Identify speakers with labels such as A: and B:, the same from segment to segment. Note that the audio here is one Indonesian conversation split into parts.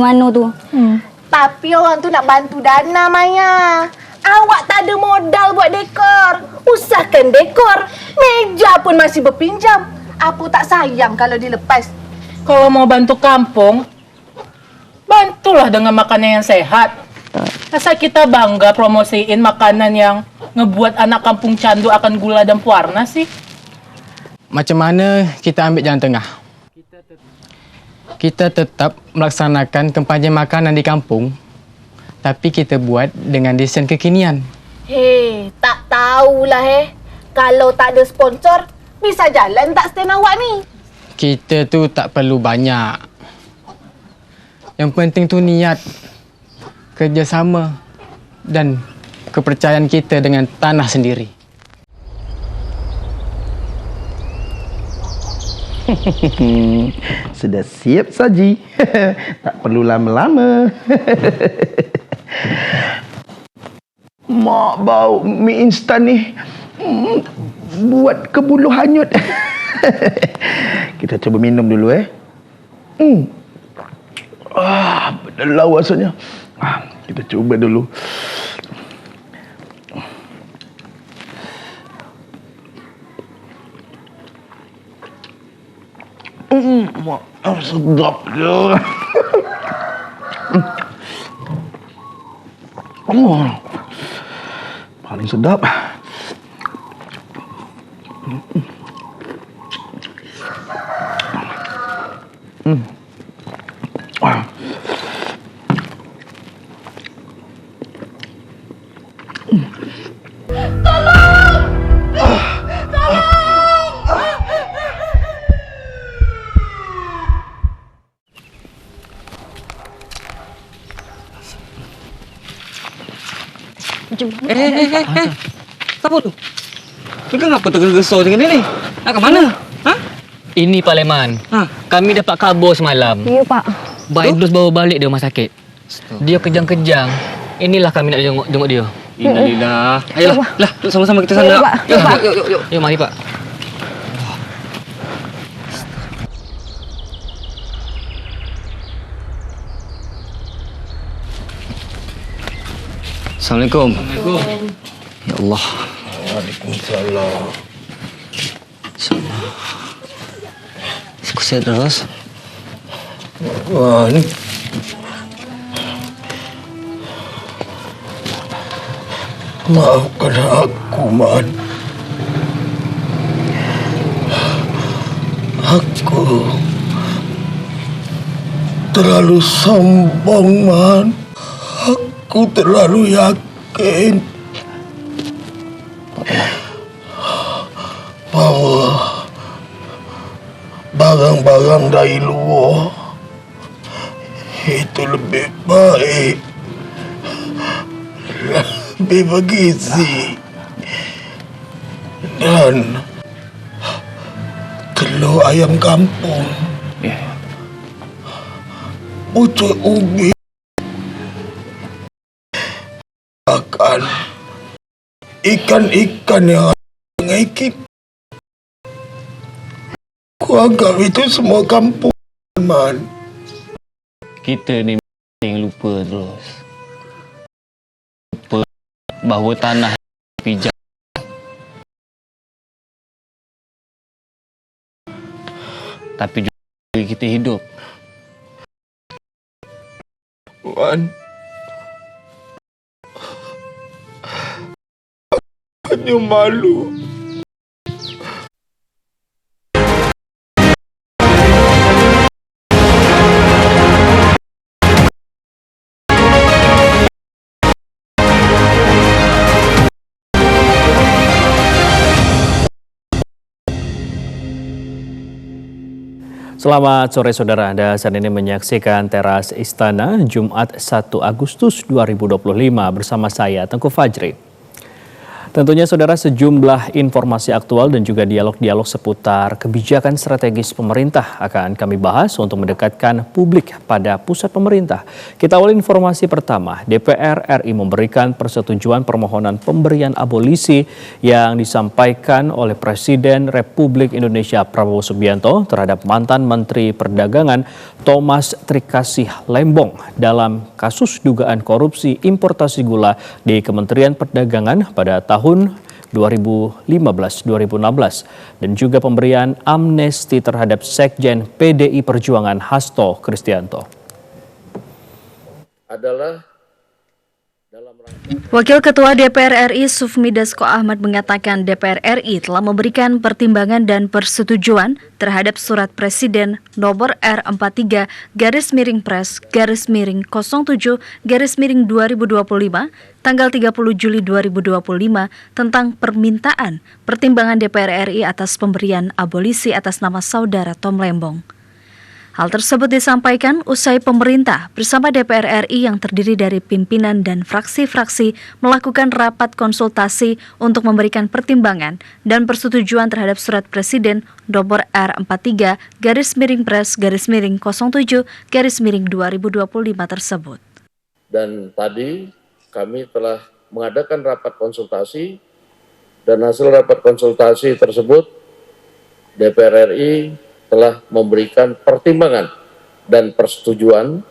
A: Mano tu?
B: Tapi orang tu nak bantu dana, Maya. Awak tak ada modal buat dekor. Usahakan dekor. Meja pun masih berpinjam. Apa tak sayang kalau dilepas?
C: Kalau mau bantu kampung, bantulah dengan makanan yang sehat. Masa kita bangga promosiin makanan yang ngebuat anak kampung candu akan gula dan pewarna sih?
D: Macam mana kita ambil jalan tengah? Kita tetap melaksanakan kempanjan makanan di kampung, tapi kita buat dengan desain kekinian.
B: Tak tahulah Kalau tak ada sponsor, bisa jalan tak stand awak ni?
D: Kita tu tak perlu banyak. Yang penting tu niat, kerjasama dan kepercayaan kita dengan tanah sendiri.
E: Sudah siap saji. Tak perlu lama-lama. Mak bau mie instan ni buat ke bulu hanyut. Kita cuba minum dulu Bedelau rasanya. Kita cuba dulu. Sedap je. Paling sedap.
F: Siapa tu? Kau kenapa tergesa-gesa dengan dia ni? Nak ke mana? Ha?
G: Ini Pak Leman. Kami dapat khabar semalam.
A: Ya, Pak.
G: Pak Idrus bawa balik dia rumah sakit. Dia kejang-kejang. Inilah kami nak jenguk dia.
F: Innalillah. Ayolah, lah, duduk sama-sama kita sana.
A: Ya, Pak. Ya, Pak.
F: Yuk.
G: Ya, mari Pak.
F: Assalamualaikum. Ya Allah.
E: Waalaikumsalam.
F: InsyaAllah. Aku sihat terus.
E: Wah, ni. Maafkan aku, Man. Aku terlalu sombong, Man. Aku terlalu yakin bahawa barang-barang dari luar itu lebih baik, lebih bergizi, dan telur ayam kampung, pucuk ubi, bahkan ikan-ikan yang ada sungai kita. Aku anggap itu semua kampung, Man.
G: Kita ni yang lupa terus. Lupa bahawa tanah pijak. Tapi juga kita hidup.
E: Man, hanya malu.
H: Selamat sore saudara, Anda saat ini menyaksikan Teras Istana Jumat 1 Agustus 2025 bersama saya Tengku Fajri. Tentunya saudara, sejumlah informasi aktual dan juga dialog-dialog seputar kebijakan strategis pemerintah akan kami bahas untuk mendekatkan publik pada pusat pemerintah. Kita awali informasi pertama. DPR RI memberikan persetujuan permohonan pemberian abolisi yang disampaikan oleh Presiden Republik Indonesia Prabowo Subianto terhadap mantan Menteri Perdagangan Thomas Trikasih Lembong dalam kasus dugaan korupsi importasi gula di Kementerian Perdagangan pada tahun 2015-2016 dan juga pemberian amnesti terhadap Sekjen PDI Perjuangan Hasto Kristianto.
A: Wakil Ketua DPR RI Sufmi Dasko Ahmad mengatakan DPR RI telah memberikan pertimbangan dan persetujuan terhadap surat Presiden nomor R43-Pres-07-2025 tanggal 30 Juli 2025 tentang permintaan pertimbangan DPR RI atas pemberian abolisi atas nama saudara Tom Lembong. Hal tersebut disampaikan usai pemerintah bersama DPR RI yang terdiri dari pimpinan dan fraksi-fraksi melakukan rapat konsultasi untuk memberikan pertimbangan dan persetujuan terhadap surat Presiden nomor R43-Pres-07-2025 tersebut.
I: Dan tadi kami telah mengadakan rapat konsultasi dan hasil rapat konsultasi tersebut DPR RI telah memberikan pertimbangan dan persetujuan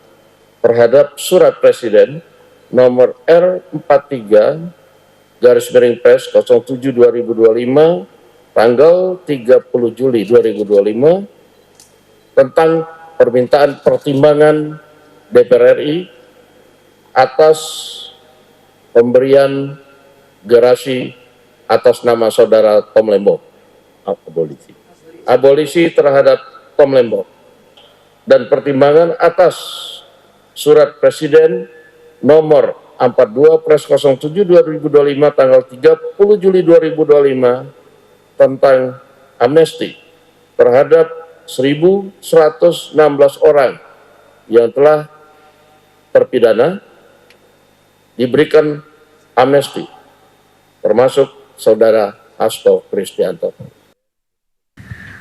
I: terhadap surat Presiden nomor R43-Pres-07-2025 tanggal 30 Juli 2025 tentang permintaan pertimbangan DPR RI atas pemberian gerasi atas nama saudara Tom Lembong, abolisi terhadap Tom Lembong, dan pertimbangan atas surat Presiden nomor 42 Pres-07-2025 tanggal 30 Juli 2025 tentang amnesti terhadap 1.116 orang yang telah terpidana diberikan amnesti, termasuk saudara Hasto Kristianto.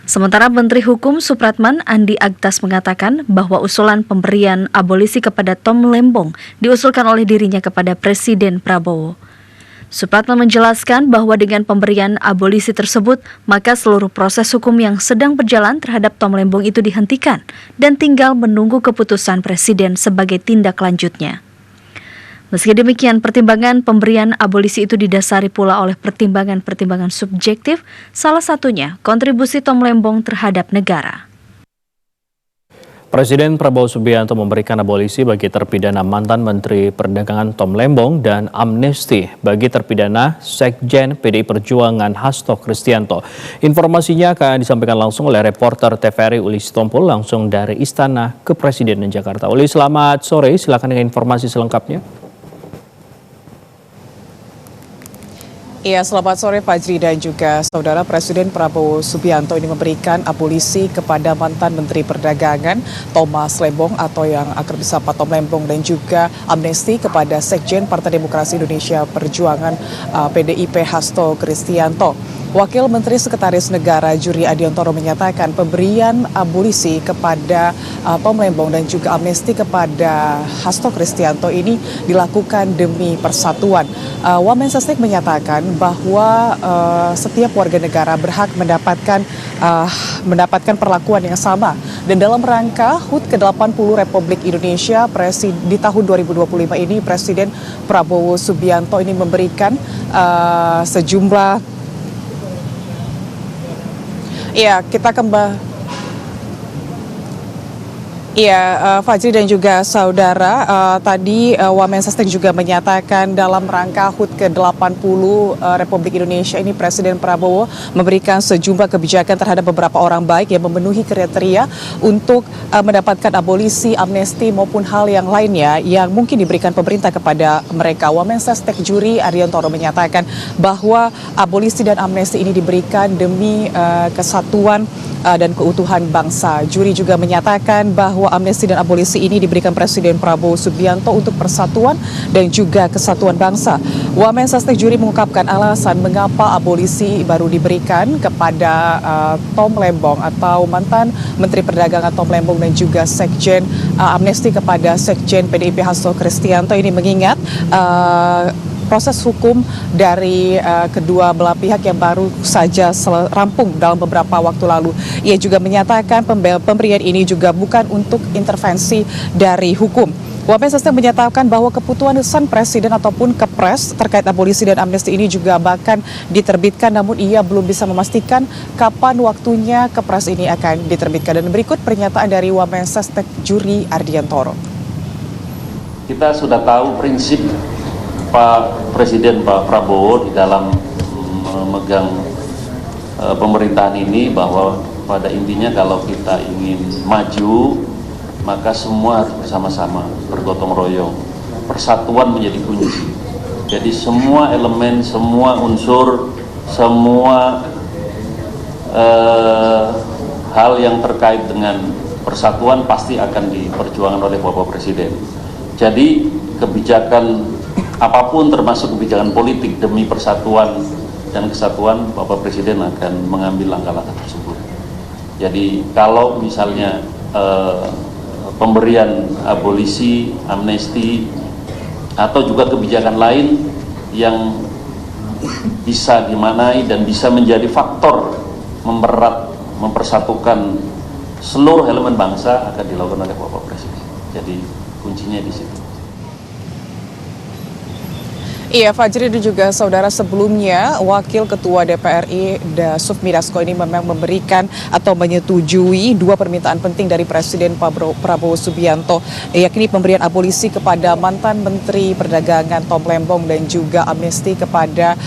A: Sementara Menteri Hukum Supratman Andi Agtas mengatakan bahwa usulan pemberian abolisi kepada Tom Lembong diusulkan oleh dirinya kepada Presiden Prabowo. Supratman menjelaskan bahwa dengan pemberian abolisi tersebut, maka seluruh proses hukum yang sedang berjalan terhadap Tom Lembong itu dihentikan dan tinggal menunggu keputusan Presiden sebagai tindak lanjutnya. Meski demikian, pertimbangan pemberian abolisi itu didasari pula oleh pertimbangan-pertimbangan subjektif, salah satunya kontribusi Tom Lembong terhadap negara.
H: Presiden Prabowo Subianto memberikan abolisi bagi terpidana mantan Menteri Perdagangan Tom Lembong dan amnesti bagi terpidana Sekjen PDI Perjuangan Hasto Kristianto. Informasinya akan disampaikan langsung oleh reporter TVRI Uli Sitompul langsung dari Istana Kepresidenan Jakarta. Uli, selamat sore, silakan dengan informasi selengkapnya.
J: Iya, selamat sore Fajri dan juga saudara. Presiden Prabowo Subianto ini memberikan abolisi kepada mantan Menteri Perdagangan Thomas Lembong atau yang akrab disapa Tom Lembong dan juga amnesti kepada Sekjen Partai Demokrasi Indonesia Perjuangan PDIP Hasto Kristianto. Wakil Menteri Sekretaris Negara Juri Adiantoro menyatakan pemberian abolisi kepada Tom Lembong dan juga amnesti kepada Hasto Kristianto ini dilakukan demi persatuan. Wamensesnek menyatakan bahwa setiap warga negara berhak mendapatkan perlakuan yang sama. Dan dalam rangka HUT ke-80 Republik Indonesia di tahun 2025 ini, Presiden Prabowo Subianto ini memberikan sejumlah. Iya, kita kembali. Iya, Fajri dan juga saudara, tadi Wamensesnek juga menyatakan dalam rangka HUT ke-80 Republik Indonesia ini Presiden Prabowo memberikan sejumlah kebijakan terhadap beberapa orang baik yang memenuhi kriteria untuk mendapatkan abolisi, amnesti maupun hal yang lainnya yang mungkin diberikan pemerintah kepada mereka. Wamensesnek Juri Adiantoro menyatakan bahwa abolisi dan amnesti ini diberikan demi kesatuan dan Keutuhan Bangsa. Juri juga menyatakan bahwa amnesti dan abolisi ini diberikan Presiden Prabowo Subianto untuk persatuan dan juga kesatuan bangsa. Wamen Sastek Juri mengungkapkan alasan mengapa abolisi baru diberikan kepada Tom Lembong atau mantan Menteri Perdagangan Tom Lembong dan juga Sekjen, amnesti kepada Sekjen PDIP Hasto Kristianto ini mengingat proses hukum dari kedua belah pihak yang baru saja rampung dalam beberapa waktu lalu. Ia juga menyatakan pemberian ini juga bukan untuk intervensi dari hukum. Wamen Sastek menyatakan bahwa keputusan Presiden ataupun Kepres terkait abolisi dan amnesti ini juga bahkan diterbitkan, namun ia belum bisa memastikan kapan waktunya Kepres ini akan diterbitkan. Dan berikut pernyataan dari Wamen Sastek Juri Ardiantoro.
K: Kita sudah tahu prinsip Pak Presiden Pak Prabowo di dalam memegang pemerintahan ini, bahwa pada intinya kalau kita ingin maju maka semua harus bersama-sama, bergotong royong. Persatuan menjadi kunci. Jadi semua elemen, semua unsur, semua hal yang terkait dengan persatuan pasti akan diperjuangkan oleh Bapak Presiden. Jadi kebijakan apapun termasuk kebijakan politik demi persatuan dan kesatuan, Bapak Presiden akan mengambil langkah-langkah tersebut. Jadi kalau misalnya pemberian abolisi, amnesti, atau juga kebijakan lain yang bisa dimaknai dan bisa menjadi faktor mempererat, mempersatukan seluruh elemen bangsa akan dilakukan oleh Bapak Presiden. Jadi kuncinya di situ.
J: Iya, Fajri dan juga saudara, sebelumnya Wakil Ketua DPR RI Sufmi Dasko ini memang memberikan atau menyetujui dua permintaan penting dari Presiden Prabowo Subianto, yakni pemberian abolisi kepada mantan Menteri Perdagangan Tom Lembong dan juga amnesti kepada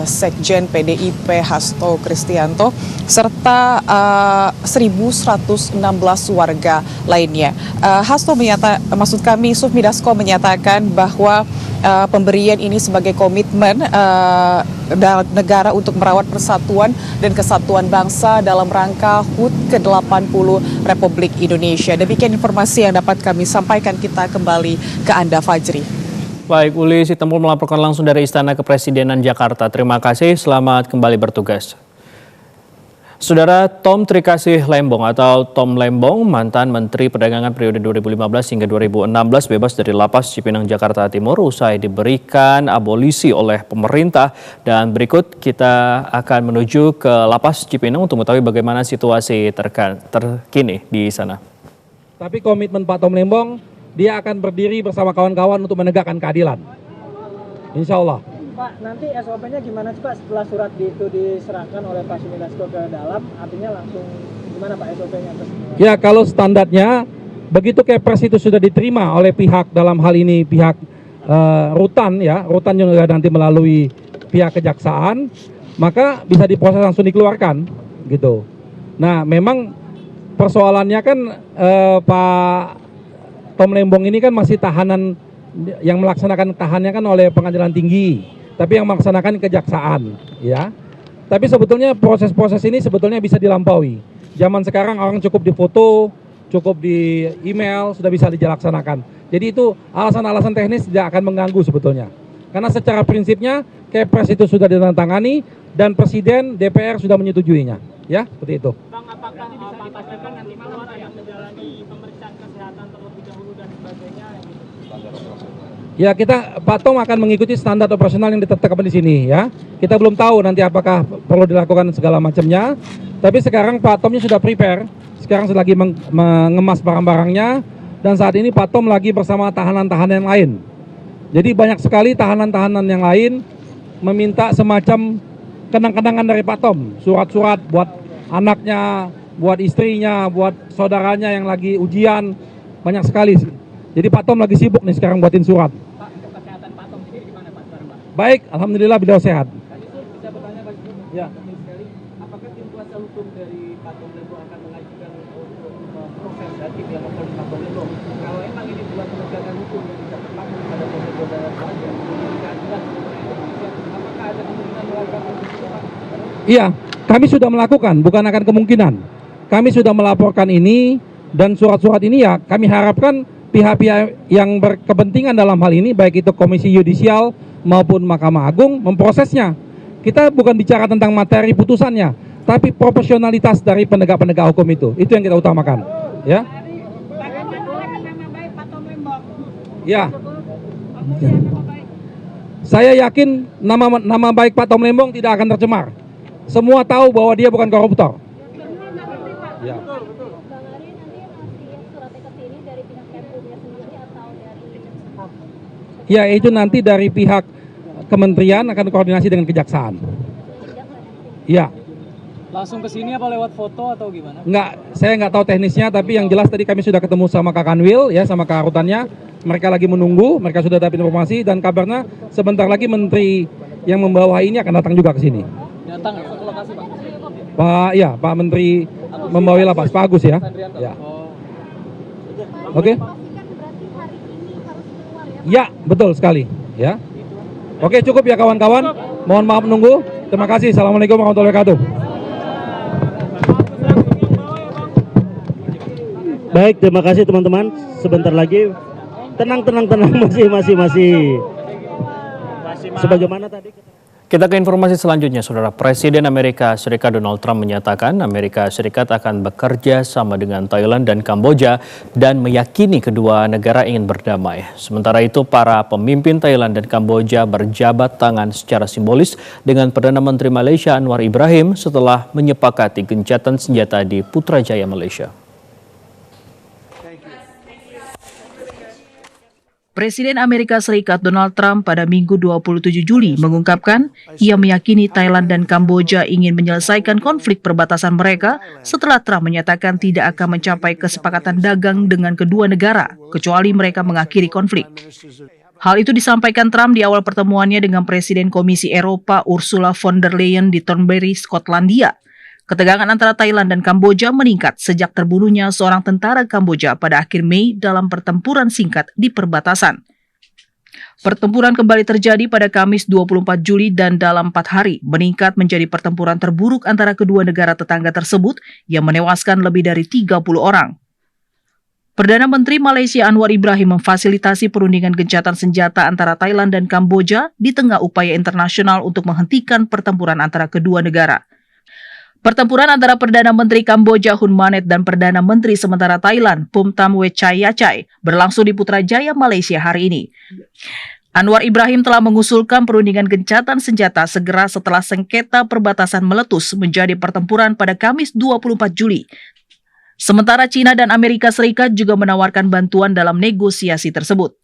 J: Sekjen PDIP Hasto Kristianto serta 1.116 warga lainnya. Sufmi Dasko menyatakan bahwa pemberian ini sebagai komitmen negara untuk merawat persatuan dan kesatuan bangsa dalam rangka HUT ke-80 Republik Indonesia. Demikian informasi yang dapat kami sampaikan. Kita kembali ke Anda, Fajri.
H: Baik, Uli Sitompul melaporkan langsung dari Istana Kepresidenan Jakarta. Terima kasih, selamat kembali bertugas. Saudara, Tom Trikasih Lembong atau Tom Lembong, mantan Menteri Perdagangan periode 2015 hingga 2016 bebas dari Lapas Cipinang, Jakarta Timur usai diberikan abolisi oleh pemerintah. Dan berikut kita akan menuju ke Lapas Cipinang untuk mengetahui bagaimana situasi terkini di sana.
L: Tapi komitmen Pak Tom Lembong, dia akan berdiri bersama kawan-kawan untuk menegakkan keadilan. Insya Allah.
M: Pak, nanti SOP-nya gimana sih Pak setelah surat itu diserahkan oleh Pak Sufmi Dasko ke dalam, artinya langsung gimana Pak SOP-nya?
L: Ya, kalau standarnya begitu Kepres itu sudah diterima oleh pihak, dalam hal ini pihak Rutan ya, Rutan juga nanti melalui pihak kejaksaan, maka bisa diproses langsung dikeluarkan gitu. Nah, memang persoalannya kan Pak Tom Lembong ini kan masih tahanan, yang melaksanakan tahannya kan oleh Pengadilan Tinggi. Tapi yang melaksanakan kejaksaan, ya. Tapi sebetulnya proses-proses ini sebetulnya bisa dilampaui. Zaman sekarang orang cukup difoto, cukup di email, sudah bisa dilaksanakan. Jadi itu alasan-alasan teknis tidak akan mengganggu sebetulnya. Karena secara prinsipnya Kepres itu sudah ditandatangani dan Presiden DPR sudah menyetujuinya, ya, seperti itu.
M: Bang, apakah ini bisa dipastikan nanti malam akan menjalani pemeriksaan kesehatan terlebih dahulu dan sebagainya?
L: Ya, Pak Tom akan mengikuti standar operasional yang ditetapkan di sini ya. Kita belum tahu nanti apakah perlu dilakukan segala macamnya. Tapi sekarang Pak Tomnya sudah prepare. Sekarang lagi mengemas barang-barangnya. Dan saat ini Pak Tom lagi bersama tahanan-tahanan yang lain. Jadi banyak sekali tahanan-tahanan yang lain meminta semacam kenang-kenangan dari Pak Tom. Surat-surat buat anaknya, buat istrinya, buat saudaranya yang lagi ujian. Banyak sekali. Jadi Pak Tom lagi sibuk nih sekarang buatin surat.
M: Kesehatan Pak Tom sendiri gimana Pak?
L: Baik, alhamdulillah beliau sehat.
M: Bisa bertanya Pak? Ya. Apakah tim kuasa hukum dari Pak Tom Lembong akan mengajukan untuk proses hakim yang memfonis Pak Tom Lembong? Kalau emang ini buat penegakan hukum yang tidak berlaku pada Tom Lembong dan keluarga, keadilan seluruh Indonesia, apakah ada kemungkinan melakukan proses itu Pak?
L: Iya, kami sudah melakukan, bukan akan kemungkinan. kami sudah melaporkan ini dan surat-surat ini ya kami harapkan pihak-pihak yang berkepentingan dalam hal ini, baik itu Komisi Yudisial maupun Mahkamah Agung, memprosesnya. Kita bukan bicara tentang materi putusannya, tapi profesionalitas dari penegak-penegak hukum itu yang kita utamakan. Ya. Ya. Saya yakin nama baik Pak Tom Lembong tidak akan tercemar. Semua tahu bahwa dia bukan koruptor. Ya. Ya, itu nanti dari pihak kementerian akan koordinasi dengan kejaksaan. Ya.
M: Langsung ke sini apa lewat foto atau gimana?
L: Saya nggak tahu teknisnya, tapi yang jelas tadi kami sudah ketemu sama Kak Kanwil, ya, sama Kak Rutannya. Mereka lagi menunggu, mereka sudah dapat informasi dan kabarnya sebentar lagi menteri yang membawa ini akan datang juga ke sini.
M: Datang ke lokasi, Pak?
L: Pak Menteri membawa lapas, Pak Agus ya. Ya. Oke. Ya, betul sekali. Ya. Oke, cukup ya kawan-kawan. Mohon maaf menunggu. Terima kasih. Assalamualaikum warahmatullahi wabarakatuh.
N: Baik, terima kasih teman-teman. Sebentar lagi. Tenang, masih. Sebagaimana tadi.
H: Kita ke informasi selanjutnya, Saudara. Presiden Amerika Serikat Donald Trump menyatakan Amerika Serikat akan bekerja sama dengan Thailand dan Kamboja dan meyakini kedua negara ingin berdamai. Sementara itu, para pemimpin Thailand dan Kamboja berjabat tangan secara simbolis dengan Perdana Menteri Malaysia Anwar Ibrahim setelah menyepakati gencatan senjata di Putrajaya, Malaysia.
O: Presiden Amerika Serikat Donald Trump pada Minggu 27 Juli mengungkapkan ia meyakini Thailand dan Kamboja ingin menyelesaikan konflik perbatasan mereka setelah Trump menyatakan tidak akan mencapai kesepakatan dagang dengan kedua negara kecuali mereka mengakhiri konflik. Hal itu disampaikan Trump di awal pertemuannya dengan Presiden Komisi Eropa Ursula von der Leyen di Thornbury, Skotlandia. Ketegangan antara Thailand dan Kamboja meningkat sejak terbunuhnya seorang tentara Kamboja pada akhir Mei dalam pertempuran singkat di perbatasan. Pertempuran kembali terjadi pada Kamis 24 Juli dan dalam 4 hari meningkat menjadi pertempuran terburuk antara kedua negara tetangga tersebut yang menewaskan lebih dari 30 orang. Perdana Menteri Malaysia Anwar Ibrahim memfasilitasi perundingan gencatan senjata antara Thailand dan Kamboja di tengah upaya internasional untuk menghentikan pertempuran antara kedua negara. Pertempuran antara Perdana Menteri Kamboja Hun Manet dan Perdana Menteri sementara Thailand Phumtham Wechayachai berlangsung di Putrajaya, Malaysia hari ini. Anwar Ibrahim telah mengusulkan perundingan gencatan senjata segera setelah sengketa perbatasan meletus menjadi pertempuran pada Kamis 24 Juli. Sementara China dan Amerika Serikat juga menawarkan bantuan dalam negosiasi tersebut.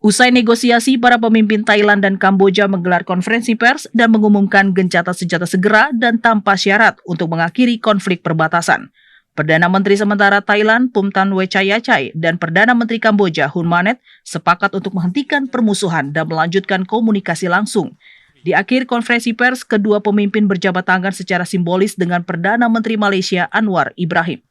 O: Usai negosiasi, para pemimpin Thailand dan Kamboja menggelar konferensi pers dan mengumumkan gencatan senjata segera dan tanpa syarat untuk mengakhiri konflik perbatasan. Perdana Menteri sementara Thailand Phumtham Wechayachai dan Perdana Menteri Kamboja Hun Manet sepakat untuk menghentikan permusuhan dan melanjutkan komunikasi langsung. Di akhir konferensi pers, kedua pemimpin berjabat tangan secara simbolis dengan Perdana Menteri Malaysia Anwar Ibrahim.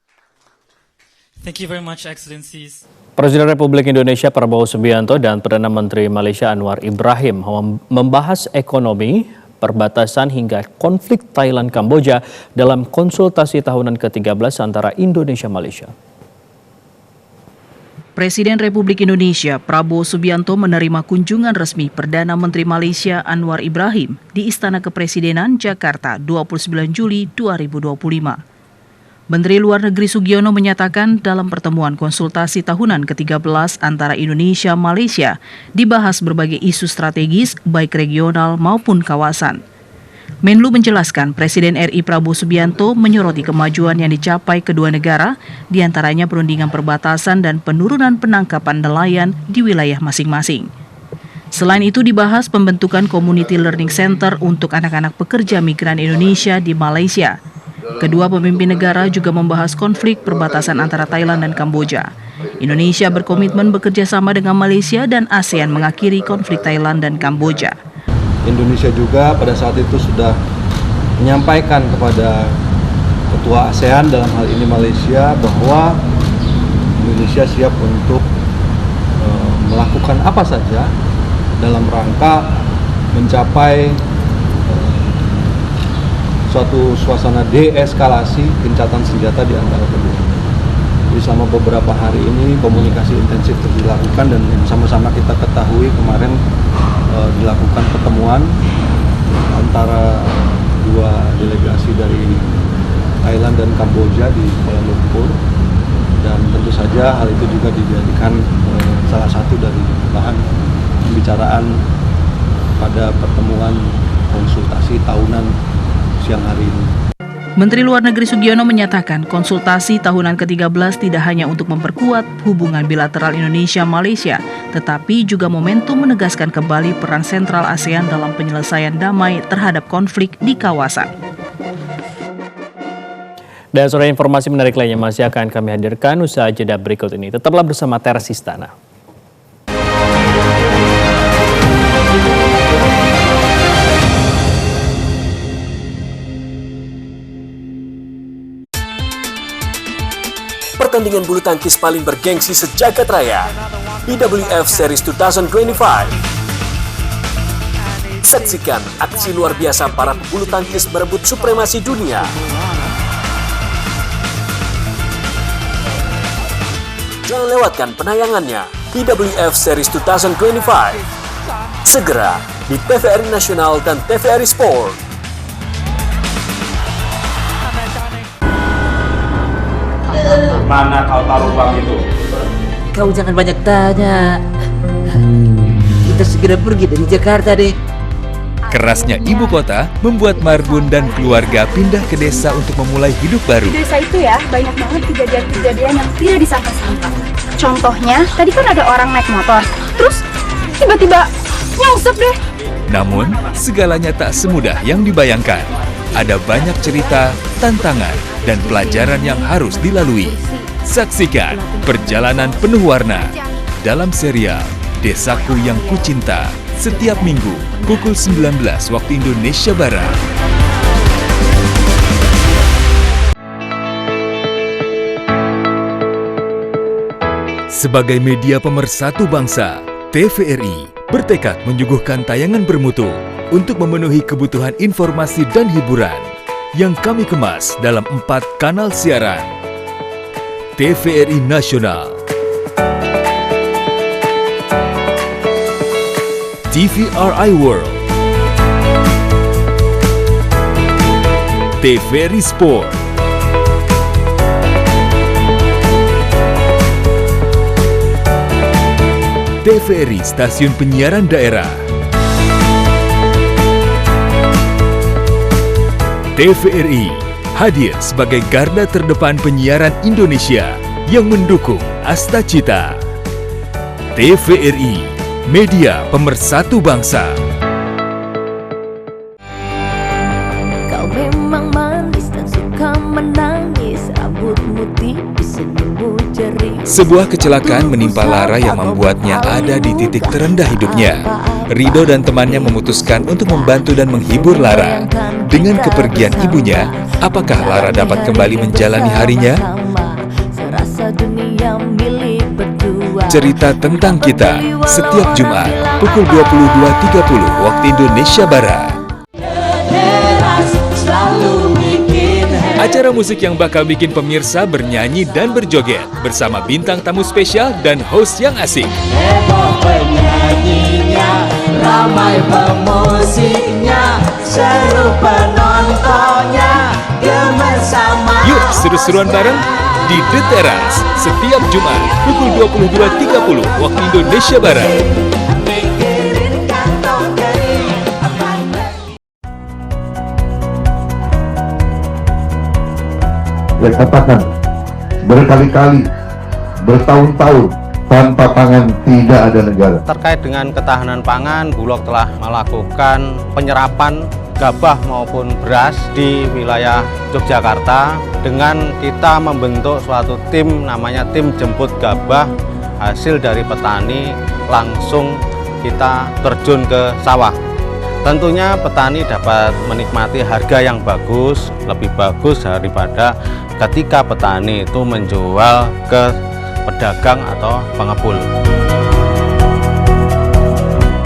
P: Thank you very much, Excellencies.
H: Presiden Republik Indonesia Prabowo Subianto dan Perdana Menteri Malaysia Anwar Ibrahim membahas ekonomi, perbatasan hingga konflik Thailand-Kamboja dalam konsultasi tahunan ke-13 antara Indonesia-Malaysia.
O: Presiden Republik Indonesia Prabowo Subianto menerima kunjungan resmi Perdana Menteri Malaysia Anwar Ibrahim di Istana Kepresidenan Jakarta 29 Juli 2025. Menteri Luar Negeri Sugiono menyatakan dalam pertemuan konsultasi tahunan ke-13 antara Indonesia-Malaysia dibahas berbagai isu strategis baik regional maupun kawasan. Menlu menjelaskan Presiden RI Prabowo Subianto menyoroti kemajuan yang dicapai kedua negara, diantaranya perundingan perbatasan dan penurunan penangkapan nelayan di wilayah masing-masing. Selain itu dibahas pembentukan Community Learning Center untuk anak-anak pekerja migran Indonesia di Malaysia. Kedua pemimpin negara juga membahas konflik perbatasan antara Thailand dan Kamboja. Indonesia berkomitmen bekerja sama dengan Malaysia dan ASEAN mengakhiri konflik Thailand dan Kamboja.
Q: Indonesia juga pada saat itu sudah menyampaikan kepada Ketua ASEAN dalam hal ini Malaysia bahwa Indonesia siap untuk melakukan apa saja dalam rangka mencapai suatu suasana deeskalasi gencatan senjata di antara kedua. Jadi selama beberapa hari ini komunikasi intensif terus dilakukan, dan yang sama-sama kita ketahui kemarin dilakukan pertemuan antara dua delegasi dari Thailand dan Kamboja di Kuala Lumpur, dan tentu saja hal itu juga dijadikan salah satu dari bahan pembicaraan pada pertemuan konsultasi tahunan siang hari ini.
O: Menteri Luar Negeri Sugiono menyatakan konsultasi tahunan ke-13 tidak hanya untuk memperkuat hubungan bilateral Indonesia-Malaysia, tetapi juga momentum menegaskan kembali peran sentral ASEAN dalam penyelesaian damai terhadap konflik di kawasan.
H: Dan sore informasi menarik lainnya masih akan kami hadirkan usaha jeda berikut ini. Tetaplah bersama Teras Istana.
R: Pertandingan bulu tangkis paling bergengsi sejagat raya, BWF Series 2025. Saksikan aksi luar biasa para pebulu tangkis berebut supremasi dunia. Jangan lewatkan penayangannya, BWF Series 2025. Segera di TVRI Nasional dan TVRI Sport.
S: Mana kau taruh uang itu?
T: Kau jangan banyak tanya. Kita segera pergi dari Jakarta deh.
U: Kerasnya ibu kota membuat Marbun dan keluarga pindah ke desa untuk memulai hidup baru.
V: Di desa itu ya, banyak banget kejadian-kejadian yang tidak disangka-sangka. Contohnya, tadi kan ada orang naik motor, terus tiba-tiba nyungsep deh.
U: Namun, segalanya tak semudah yang dibayangkan. Ada banyak cerita, tantangan, dan pelajaran yang harus dilalui. Saksikan perjalanan penuh warna dalam serial Desaku Yang Kucinta setiap minggu pukul 19 waktu Indonesia Barat. Sebagai media pemersatu bangsa, TVRI bertekad menyuguhkan tayangan bermutu untuk memenuhi kebutuhan informasi dan hiburan yang kami kemas dalam 4 kanal siaran. TVRI Nasional, TVRI World, TVRI Sport, TVRI Stasiun Penyiaran Daerah, TVRI hadir sebagai garda terdepan penyiaran Indonesia yang mendukung Asta Cita. TVRI, media pemersatu bangsa.
W: Kau memang manis dan suka menangis, rambutmu tipis senyummu jerih.
U: Sebuah kecelakaan menimpa Lara yang membuatnya ada di titik terendah hidupnya. Rido dan temannya memutuskan untuk membantu dan menghibur Lara. Dengan kepergian ibunya, apakah Lara dapat kembali menjalani harinya? Cerita tentang kita setiap Jumat pukul 22.30 waktu Indonesia Barat. Acara musik yang bakal bikin pemirsa bernyanyi dan berjoget bersama bintang tamu spesial dan host yang asik.
X: Penyanyinya, ramai pemusiknya, seru penontonnya, gemersama.
U: Yuk seru-seruan bareng di The Teras setiap Jumat pukul 22.30 waktu Indonesia Barat.
Y: Saya katakan berkali-kali, bertahun-tahun, tanpa pangan tidak ada negara.
Z: Terkait dengan ketahanan pangan, Bulog telah melakukan penyerapan gabah maupun beras di wilayah Yogyakarta dengan kita membentuk suatu tim namanya tim jemput gabah hasil dari petani, langsung kita terjun ke sawah. Tentunya petani dapat menikmati harga yang bagus, lebih bagus daripada ketika petani itu menjual ke pedagang atau pengepul.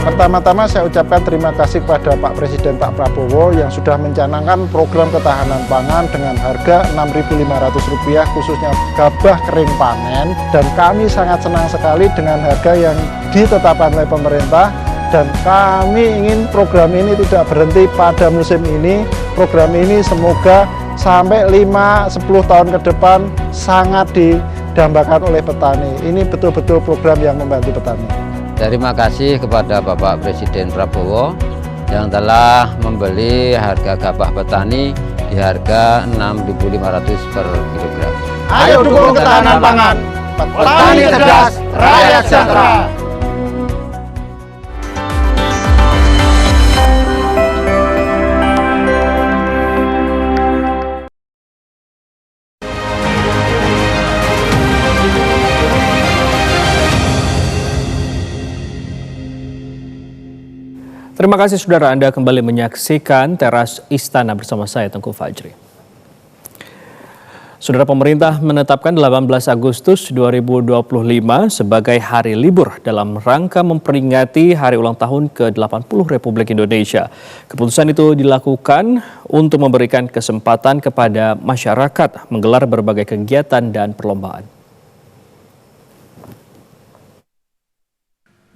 B: Pertama-tama saya ucapkan terima kasih kepada Pak Presiden Pak Prabowo yang sudah mencanangkan program ketahanan pangan dengan harga Rp6.500 khususnya gabah kering panen, dan kami sangat senang sekali dengan harga yang ditetapkan oleh pemerintah, dan kami ingin program ini tidak berhenti pada musim ini. Program ini semoga sampai 5-10 tahun ke depan sangat didambakan oleh petani. Ini betul-betul program yang membantu petani.
C: Terima kasih kepada Bapak Presiden Prabowo yang telah membeli harga gabah petani di harga Rp6.500 per kilogram.
B: Ayo dukung ketahanan pangan. Petani cerdas, rakyat sejahtera.
H: Terima kasih saudara, Anda kembali menyaksikan Teras Istana bersama saya Tengku Fajri. Saudara, pemerintah menetapkan 18 Agustus 2025 sebagai hari libur dalam rangka memperingati hari ulang tahun ke-80 Republik Indonesia. Keputusan itu dilakukan untuk memberikan kesempatan kepada masyarakat menggelar berbagai kegiatan dan perlombaan.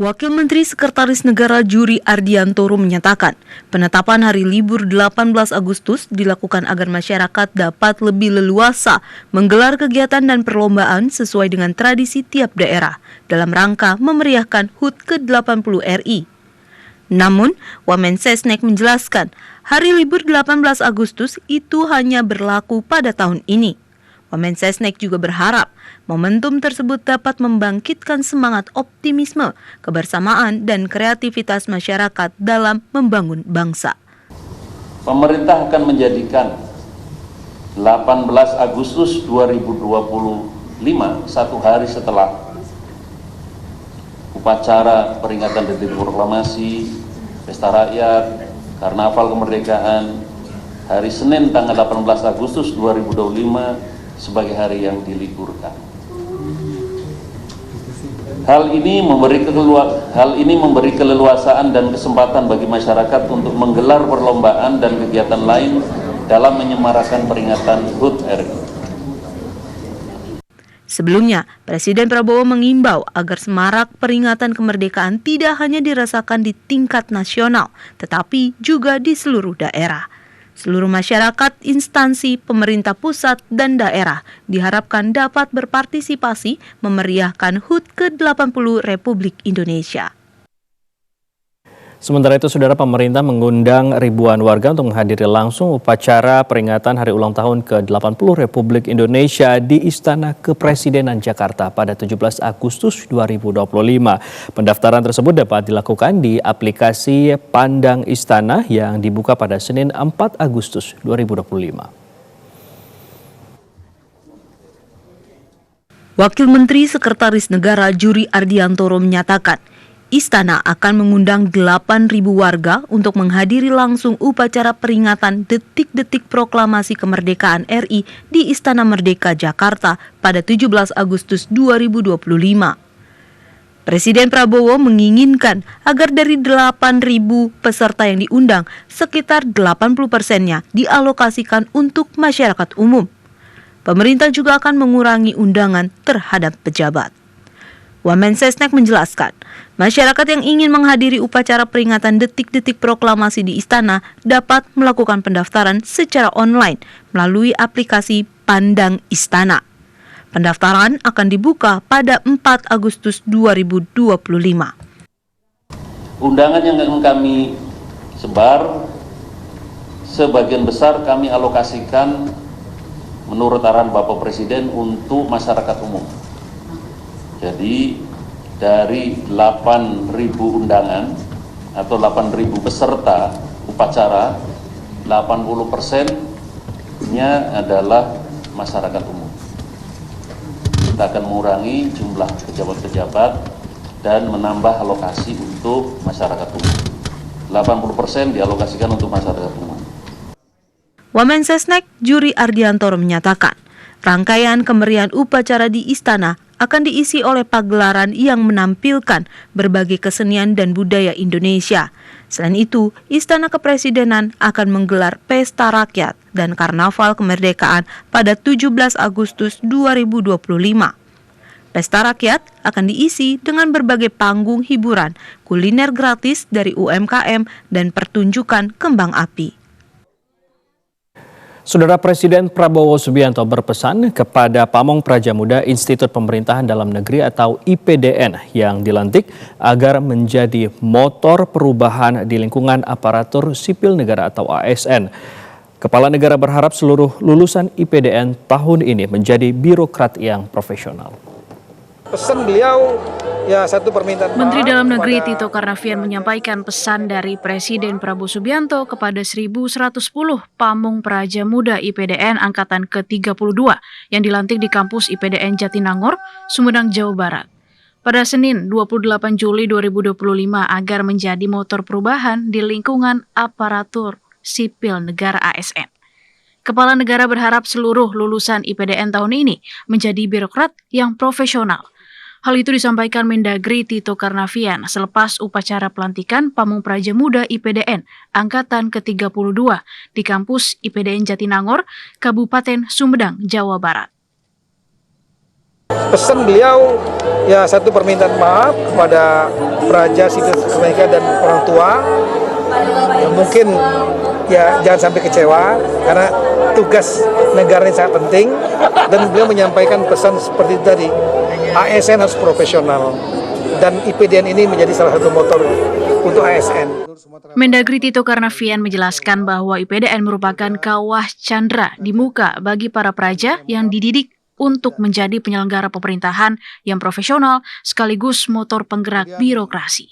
A: Wakil Menteri Sekretaris Negara Juri Ardiantoro menyatakan, penetapan hari libur 18 Agustus dilakukan agar masyarakat dapat lebih leluasa menggelar kegiatan dan perlombaan sesuai dengan tradisi tiap daerah dalam rangka memeriahkan HUT ke-80 RI. Namun, Wamensesnek menjelaskan, hari libur 18 Agustus itu hanya berlaku pada tahun ini. Wamensesnek juga berharap momentum tersebut dapat membangkitkan semangat optimisme, kebersamaan, dan kreativitas masyarakat dalam membangun bangsa.
K: Pemerintah akan menjadikan 18 Agustus 2025 satu hari setelah upacara peringatan Detik Proklamasi, Pesta Rakyat, Karnaval Kemerdekaan, hari Senin tanggal 18 Agustus 2025 sebagai hari yang diliburkan. Hal ini memberi keleluasaan dan kesempatan bagi masyarakat untuk menggelar perlombaan dan kegiatan lain dalam menyemarakan peringatan HUT RI.
A: Sebelumnya, Presiden Prabowo mengimbau agar semarak peringatan kemerdekaan tidak hanya dirasakan di tingkat nasional, tetapi juga di seluruh daerah. Seluruh masyarakat, instansi, pemerintah pusat, dan daerah diharapkan dapat berpartisipasi memeriahkan HUT ke-80 Republik Indonesia.
H: Sementara itu, saudara, pemerintah mengundang ribuan warga untuk menghadiri langsung upacara peringatan Hari Ulang Tahun ke-80 Republik Indonesia di Istana Kepresidenan Jakarta pada 17 Agustus 2025. Pendaftaran tersebut dapat dilakukan di aplikasi Pandang Istana yang dibuka pada Senin 4 Agustus 2025.
A: Wakil Menteri Sekretaris Negara Juri Ardiantoro menyatakan, Istana akan mengundang 8.000 warga untuk menghadiri langsung upacara peringatan detik-detik proklamasi kemerdekaan RI di Istana Merdeka Jakarta pada 17 Agustus 2025. Presiden Prabowo menginginkan agar dari 8.000 peserta yang diundang, sekitar 80%-nya dialokasikan untuk masyarakat umum. Pemerintah juga akan mengurangi undangan terhadap pejabat. Wamensesnek menjelaskan, masyarakat yang ingin menghadiri upacara peringatan detik-detik proklamasi di Istana dapat melakukan pendaftaran secara online melalui aplikasi Pandang Istana. Pendaftaran akan dibuka pada 4 Agustus 2025.
K: Undangan yang akan kami sebar, sebagian besar kami alokasikan menurut arahan Bapak Presiden untuk masyarakat umum. Jadi dari 8.000 undangan atau 8.000 peserta upacara, 80%-nya adalah masyarakat umum. Kita akan mengurangi jumlah pejabat-pejabat dan menambah alokasi untuk masyarakat umum. 80% dialokasikan untuk masyarakat umum.
A: Wamensesnek Juri Ardiantoro menyatakan, rangkaian kemeriahan upacara di Istana
O: akan diisi oleh pagelaran yang menampilkan berbagai kesenian dan budaya Indonesia. Selain itu, Istana Kepresidenan akan menggelar Pesta Rakyat dan Karnaval Kemerdekaan pada 17 Agustus 2025. Pesta Rakyat akan diisi dengan berbagai panggung hiburan, kuliner gratis dari UMKM, dan pertunjukan kembang api.
H: Saudara Presiden Prabowo Subianto berpesan kepada Pamong Prajamuda Institut Pemerintahan Dalam Negeri atau IPDN yang dilantik agar menjadi motor perubahan di lingkungan aparatur sipil negara atau ASN. Kepala negara berharap seluruh lulusan IPDN tahun ini menjadi birokrat yang profesional.
B: Pesan beliau, ya satu permintaan
O: Menteri Dalam Negeri Tito Karnavian menyampaikan pesan dari Presiden Prabowo Subianto kepada 1.110 Pamong Prajamuda IPDN Angkatan ke-32 yang dilantik di kampus IPDN Jatinangor, Sumedang, Jawa Barat. Pada Senin 28 Juli 2025 agar menjadi motor perubahan di lingkungan aparatur sipil negara ASN. Kepala negara berharap seluruh lulusan IPDN tahun ini menjadi birokrat yang profesional. Hal itu disampaikan Mendagri Tito Karnavian selepas upacara pelantikan Pamong Prajamuda IPDN Angkatan ke-32 di kampus IPDN Jatinangor, Kabupaten Sumedang, Jawa Barat.
B: Pesan beliau, ya satu permintaan maaf kepada praja sipil mereka dan orang tua. Ya, mungkin ya jangan sampai kecewa karena tugas negara ini sangat penting, dan beliau menyampaikan pesan seperti itu tadi. ASN harus profesional dan IPDN ini menjadi salah satu motor untuk ASN.
O: Mendagri Tito Karnavian menjelaskan bahwa IPDN merupakan kawah candra di muka bagi para praja yang dididik untuk menjadi penyelenggara pemerintahan yang profesional sekaligus motor penggerak birokrasi.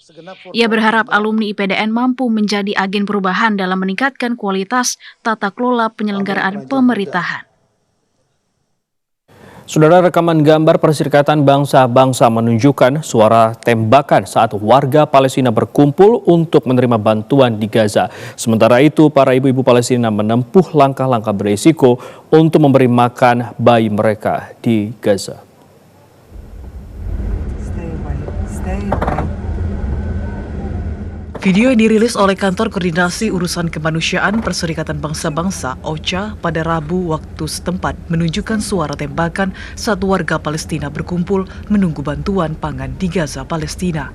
O: Ia berharap alumni IPDN mampu menjadi agen perubahan dalam meningkatkan kualitas tata kelola penyelenggaraan pemerintahan.
H: Saudara, rekaman gambar Perserikatan Bangsa-Bangsa menunjukkan suara tembakan saat warga Palestina berkumpul untuk menerima bantuan di Gaza. Sementara itu, para ibu-ibu Palestina menempuh langkah-langkah berisiko untuk memberi makan bayi mereka di Gaza.
O: Video yang dirilis oleh Kantor Koordinasi Urusan Kemanusiaan Perserikatan Bangsa-Bangsa (OCHA) pada Rabu waktu setempat menunjukkan suara tembakan saat warga Palestina berkumpul menunggu bantuan pangan di Gaza, Palestina.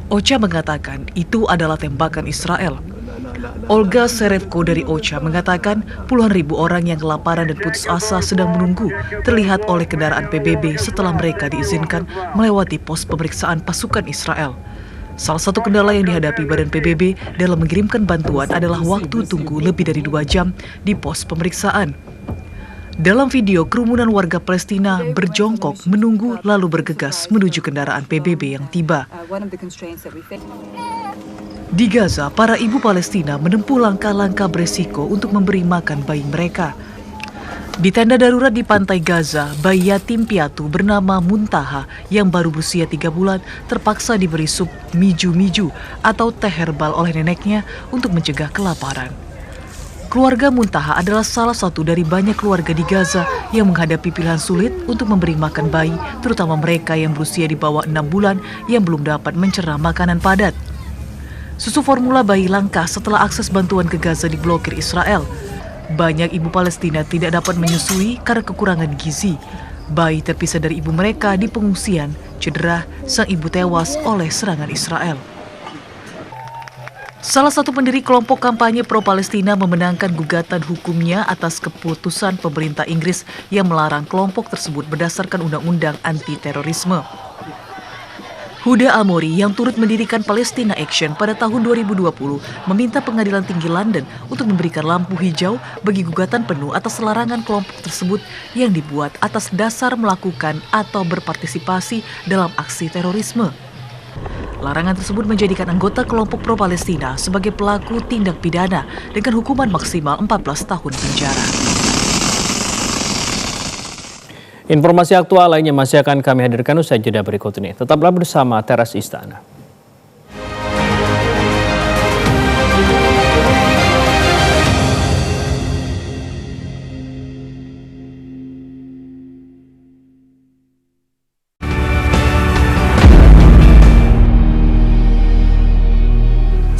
O: OCHA mengatakan itu adalah tembakan Israel. Olga Serevko dari OCHA mengatakan puluhan ribu orang yang kelaparan dan putus asa sedang menunggu terlihat oleh kendaraan PBB setelah mereka diizinkan melewati pos pemeriksaan pasukan Israel. Salah satu kendala yang dihadapi Badan PBB dalam mengirimkan bantuan adalah waktu tunggu lebih dari 2 jam di pos pemeriksaan. Dalam video, kerumunan warga Palestina berjongkok menunggu lalu bergegas menuju kendaraan PBB yang tiba. Di Gaza, para ibu Palestina menempuh langkah-langkah beresiko untuk memberi makan bayi mereka. Di tenda darurat di pantai Gaza, bayi yatim piatu bernama Muntaha yang baru berusia 3 bulan terpaksa diberi sup miju-miju atau teh herbal oleh neneknya untuk mencegah kelaparan. Keluarga Muntaha adalah salah satu dari banyak keluarga di Gaza yang menghadapi pilihan sulit untuk memberi makan bayi, terutama mereka yang berusia di bawah 6 bulan yang belum dapat mencerna makanan padat. Susu formula bayi langka setelah akses bantuan ke Gaza diblokir Israel. Banyak ibu Palestina tidak dapat menyusui karena kekurangan gizi. Bayi terpisah dari ibu mereka di pengungsian, cedera, sang ibu tewas oleh serangan Israel. Salah satu pendiri kelompok kampanye pro-Palestina memenangkan gugatan hukumnya atas keputusan pemerintah Inggris yang melarang kelompok tersebut berdasarkan undang-undang anti-terorisme. Huda Amori yang turut mendirikan Palestina Action pada tahun 2020 meminta Pengadilan Tinggi London untuk memberikan lampu hijau bagi gugatan penuh atas larangan kelompok tersebut yang dibuat atas dasar melakukan atau berpartisipasi dalam aksi terorisme. Larangan tersebut menjadikan anggota kelompok pro-Palestina sebagai pelaku tindak pidana dengan hukuman maksimal 14 tahun penjara.
H: Informasi aktual lainnya masih akan kami hadirkan usai jeda berikut ini. Tetaplah bersama Teras Istana.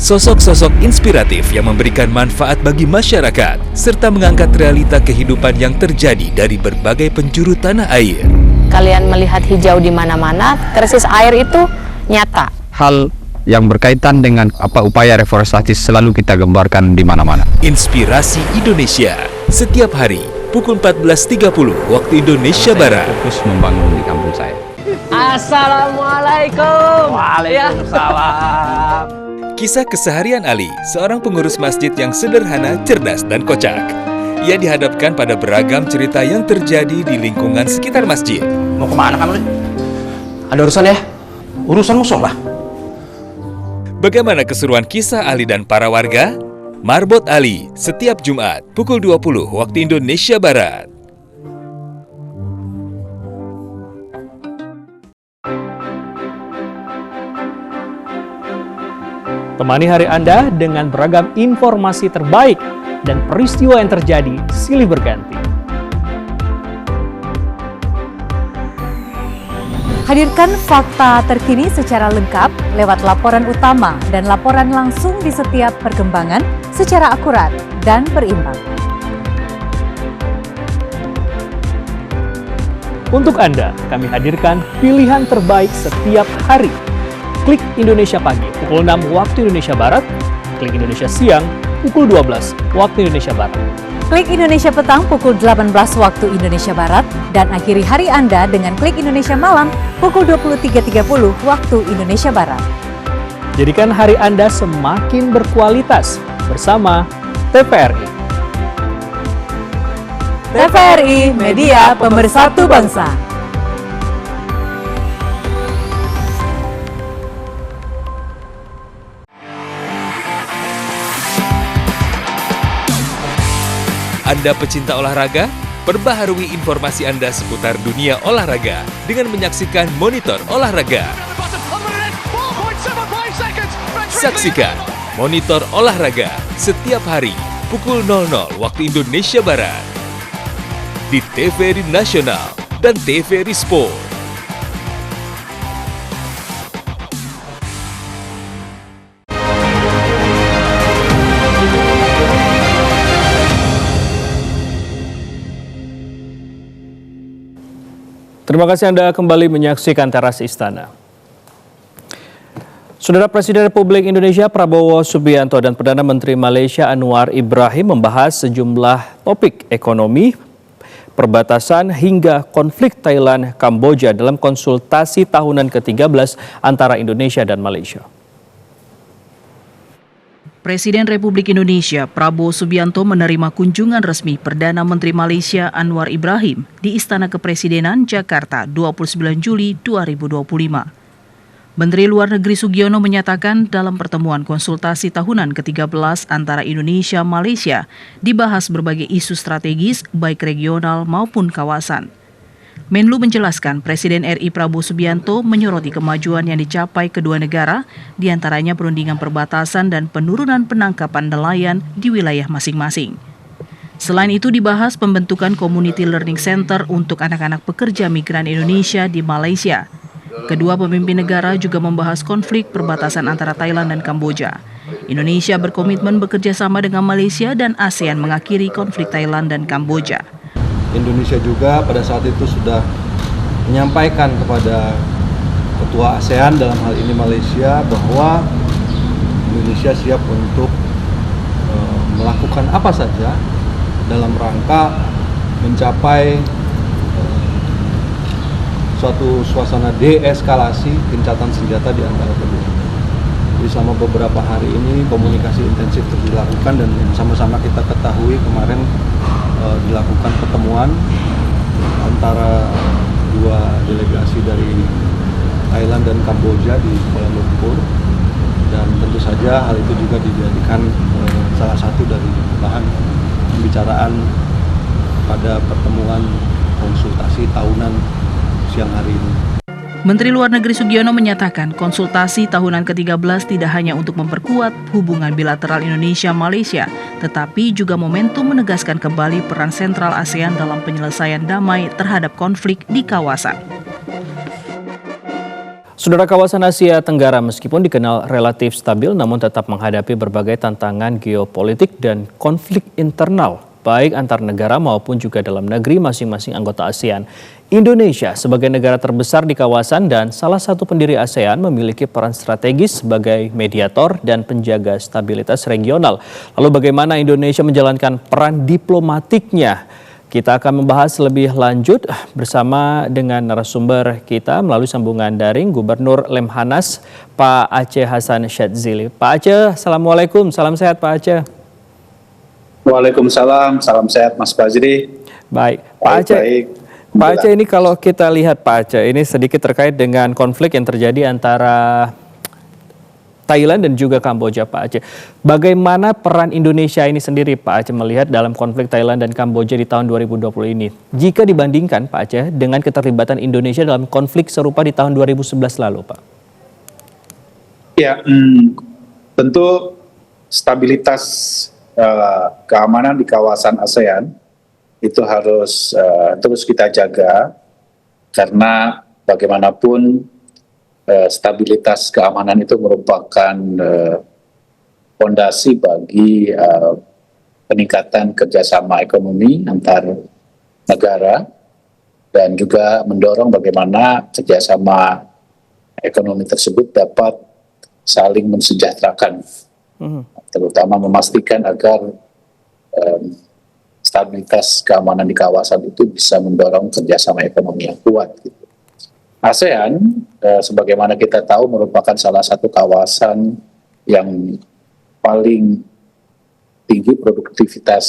U: Sosok-sosok inspiratif yang memberikan manfaat bagi masyarakat, serta mengangkat realita kehidupan yang terjadi dari berbagai penjuru tanah air.
D: Kalian melihat hijau di mana-mana, krisis air itu nyata.
E: Hal yang berkaitan dengan upaya reforestasi selalu kita gambarkan di mana-mana.
U: Inspirasi Indonesia, setiap hari pukul 14.30 waktu Indonesia Barat.
E: Fokus membangun di kampung saya.
X: Assalamualaikum.
U: Waalaikumsalam. Kisah keseharian Ali, seorang pengurus masjid yang sederhana, cerdas, dan kocak. Ia dihadapkan pada beragam cerita yang terjadi di lingkungan sekitar masjid.
F: Mau kemana kamu? Ada urusan ya? Urusan musola.
U: Bagaimana keseruan kisah Ali dan para warga? Marbot Ali, setiap Jumat, pukul 20 waktu Indonesia Barat.
H: Temani hari Anda dengan beragam informasi terbaik dan peristiwa yang terjadi silih berganti.
G: Hadirkan fakta terkini secara lengkap lewat laporan utama dan laporan langsung di setiap perkembangan secara akurat dan berimbang.
H: Untuk Anda, kami hadirkan pilihan terbaik setiap hari. Klik Indonesia Pagi pukul 6 waktu Indonesia Barat, Klik Indonesia Siang pukul 12 waktu Indonesia Barat.
G: Klik Indonesia Petang pukul 18 waktu Indonesia Barat dan akhiri hari Anda dengan Klik Indonesia Malam pukul 23.30 waktu Indonesia Barat.
H: Jadikan hari Anda semakin berkualitas bersama TVRI.
G: TVRI, media pemersatu bangsa.
U: Anda pecinta olahraga? Perbaharui informasi Anda seputar dunia olahraga dengan menyaksikan Monitor Olahraga. Saksikan Monitor Olahraga setiap hari pukul 00 waktu Indonesia Barat di TVRI Nasional dan TVRI Sport.
H: Terima kasih Anda kembali menyaksikan Teras Istana. Saudara Presiden Republik Indonesia Prabowo Subianto dan Perdana Menteri Malaysia Anwar Ibrahim membahas sejumlah topik ekonomi, perbatasan hingga konflik Thailand-Kamboja dalam konsultasi tahunan ke-13 antara Indonesia dan Malaysia.
O: Presiden Republik Indonesia Prabowo Subianto menerima kunjungan resmi Perdana Menteri Malaysia Anwar Ibrahim di Istana Kepresidenan Jakarta 29 Juli 2025. Menteri Luar Negeri Sugiono menyatakan dalam pertemuan konsultasi tahunan ke-13 antara Indonesia-Malaysia dibahas berbagai isu strategis baik regional maupun kawasan. Menlu menjelaskan Presiden RI Prabowo Subianto menyoroti kemajuan yang dicapai kedua negara, diantaranya perundingan perbatasan dan penurunan penangkapan nelayan di wilayah masing-masing. Selain itu dibahas pembentukan Community Learning Center untuk anak-anak pekerja migran Indonesia di Malaysia. Kedua pemimpin negara juga membahas konflik perbatasan antara Thailand dan Kamboja. Indonesia berkomitmen bekerja sama dengan Malaysia dan ASEAN mengakhiri konflik Thailand dan Kamboja.
Q: Indonesia juga pada saat itu sudah menyampaikan kepada Ketua ASEAN dalam hal ini Malaysia bahwa Indonesia siap untuk melakukan apa saja dalam rangka mencapai suatu suasana deeskalasi gencatan senjata di antara kedua. Jadi selama beberapa hari ini komunikasi intensif terus dilakukan dan yang sama-sama kita ketahui kemarin dilakukan pertemuan antara dua delegasi dari Thailand dan Kamboja di Kuala Lumpur, dan tentu saja hal itu juga dijadikan salah satu dari bahan pembicaraan pada pertemuan konsultasi tahunan siang hari ini.
O: Menteri Luar Negeri Sugiono menyatakan konsultasi tahunan ke-13 tidak hanya untuk memperkuat hubungan bilateral Indonesia-Malaysia, tetapi juga momentum menegaskan kembali peran sentral ASEAN dalam penyelesaian damai terhadap konflik di kawasan.
H: Saudara, kawasan Asia Tenggara meskipun dikenal relatif stabil namun tetap menghadapi berbagai tantangan geopolitik dan konflik internal baik antar negara maupun juga dalam negeri masing-masing anggota ASEAN. Indonesia sebagai negara terbesar di kawasan dan salah satu pendiri ASEAN memiliki peran strategis sebagai mediator dan penjaga stabilitas regional. Lalu bagaimana Indonesia menjalankan peran diplomatiknya? Kita akan membahas lebih lanjut bersama dengan narasumber kita melalui sambungan daring Gubernur Lemhanas, Pak Aceh Hasan Syadzili. Pak Aceh, Assalamualaikum, salam sehat Pak Aceh.
I: Waalaikumsalam, salam sehat Mas Fajri.
H: Baik, Pak Aceh. Pak Aceh, ini kalau kita lihat Pak Aceh, ini sedikit terkait dengan konflik yang terjadi antara Thailand dan juga Kamboja, Pak Aceh. Bagaimana peran Indonesia ini sendiri, Pak Aceh, melihat dalam konflik Thailand dan Kamboja di tahun 2020 ini? Jika dibandingkan, Pak Aceh, dengan keterlibatan Indonesia dalam konflik serupa di tahun 2011 lalu, Pak.
I: Ya, tentu stabilitas keamanan di kawasan ASEAN itu harus terus kita jaga, karena bagaimanapun stabilitas keamanan itu merupakan fondasi bagi peningkatan kerjasama ekonomi antar negara dan juga mendorong bagaimana kerjasama ekonomi tersebut dapat saling mensejahterakan, terutama memastikan agar stabilitas keamanan di kawasan itu bisa mendorong kerjasama ekonomi yang kuat. Gitu. ASEAN, sebagaimana kita tahu, merupakan salah satu kawasan yang paling tinggi produktivitas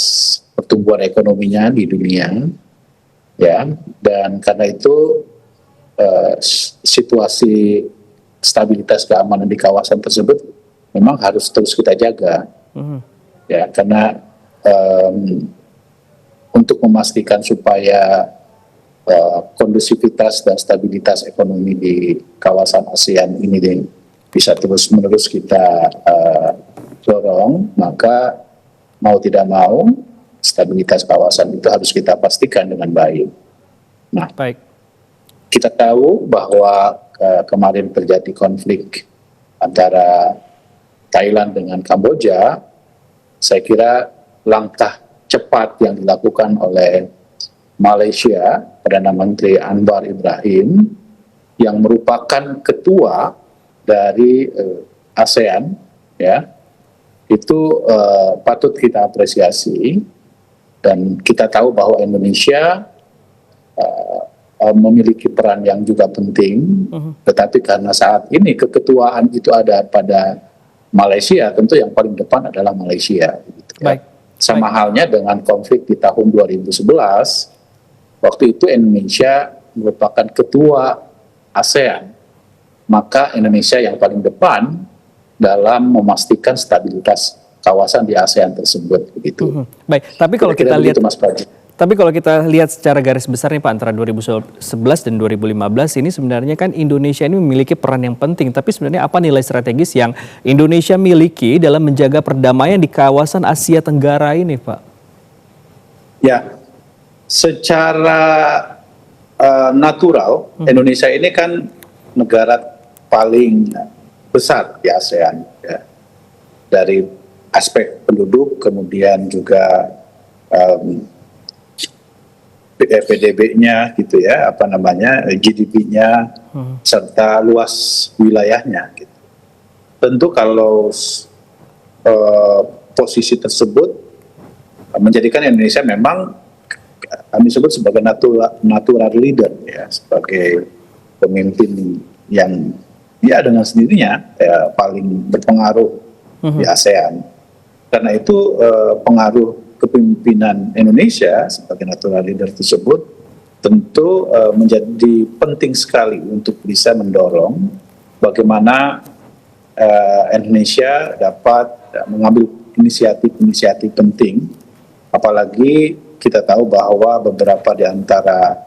I: pertumbuhan ekonominya di dunia, ya. Dan karena itu situasi stabilitas keamanan di kawasan tersebut memang harus terus kita jaga, ya. Karena untuk memastikan supaya kondusivitas dan stabilitas ekonomi di kawasan ASEAN ini bisa terus-menerus kita dorong, maka mau tidak mau stabilitas kawasan itu harus kita pastikan dengan baik. Nah, kita tahu bahwa kemarin terjadi konflik antara Thailand dengan Kamboja. Saya kira langkah cepat yang dilakukan oleh Malaysia, Perdana Menteri Anwar Ibrahim, yang merupakan ketua dari ASEAN, ya, itu patut kita apresiasi. Dan kita tahu bahwa Indonesia memiliki peran yang juga penting, tetapi karena saat ini keketuaan itu ada pada Malaysia, tentu yang paling depan adalah Malaysia. Gitu, ya. Sama halnya dengan konflik di tahun 2011. Waktu itu Indonesia merupakan ketua ASEAN, maka Indonesia yang paling depan dalam memastikan stabilitas kawasan di ASEAN tersebut, begitu.
H: Baik, tapi kalau kita lihat,
I: Mas Praji.
H: Tapi kalau kita lihat secara garis besar nih Pak, antara 2011 dan 2015 ini sebenarnya kan Indonesia ini memiliki peran yang penting. Tapi sebenarnya apa nilai strategis yang Indonesia miliki dalam menjaga perdamaian di kawasan Asia Tenggara ini, Pak?
I: Ya, secara natural Indonesia ini kan negara paling besar di ASEAN, ya. Dari aspek penduduk, kemudian juga PDB-nya gitu ya, GDP-nya, serta luas wilayahnya gitu. Tentu kalau posisi tersebut menjadikan Indonesia memang kami sebut sebagai natural leader, ya, sebagai pemimpin yang ya dengan sendirinya paling berpengaruh di ASEAN. Karena itu pengaruh kepemimpinan Indonesia sebagai natural leader tersebut tentu menjadi penting sekali untuk bisa mendorong bagaimana Indonesia dapat mengambil inisiatif-inisiatif penting, apalagi kita tahu bahwa beberapa di antara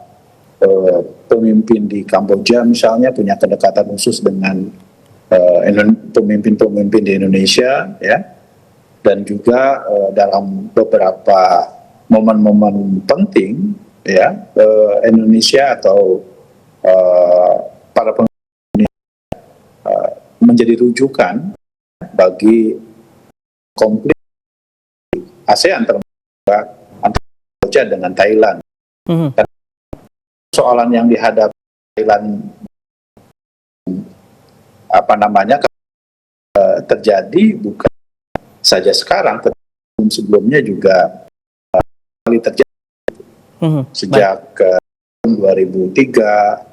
I: pemimpin di Kamboja misalnya punya kedekatan khusus dengan pemimpin-pemimpin di Indonesia, ya. Dan juga dalam beberapa momen-momen penting, ya, Indonesia atau para menjadi rujukan bagi konflik ASEAN termasuk antara Kamboja dengan Thailand. Dan soalan yang dihadapi Thailand terjadi bukan saja sekarang, tetapi sebelumnya juga kali terjadi sejak 2003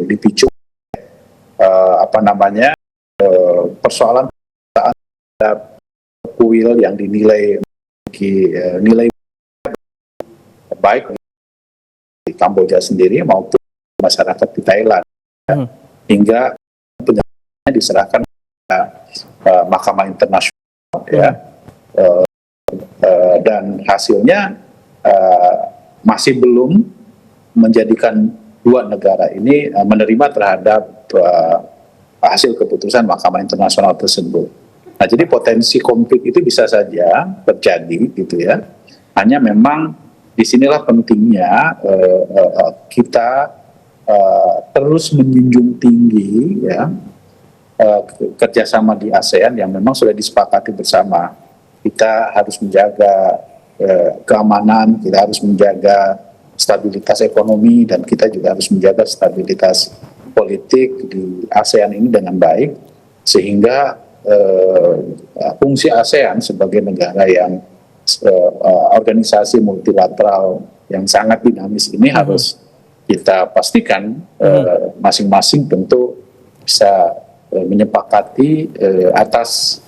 I: dipicu persoalan kuil yang dinilai nilai baik di Kamboja sendiri maupun masyarakat di Thailand, hingga penyelesaiannya diserahkan ke Mahkamah Internasional, ya. Dan hasilnya masih belum menjadikan dua negara ini menerima terhadap hasil keputusan Mahkamah Internasional tersebut. Nah, jadi potensi konflik itu bisa saja terjadi, gitu ya. Hanya memang disinilah pentingnya kita terus menjunjung tinggi, ya, kerjasama di ASEAN yang memang sudah disepakati bersama. Kita harus menjaga keamanan, kita harus menjaga stabilitas ekonomi, dan kita juga harus menjaga stabilitas politik di ASEAN ini dengan baik, sehingga fungsi ASEAN sebagai negara yang organisasi multilateral yang sangat dinamis ini harus kita pastikan masing-masing tentu bisa menyepakati atas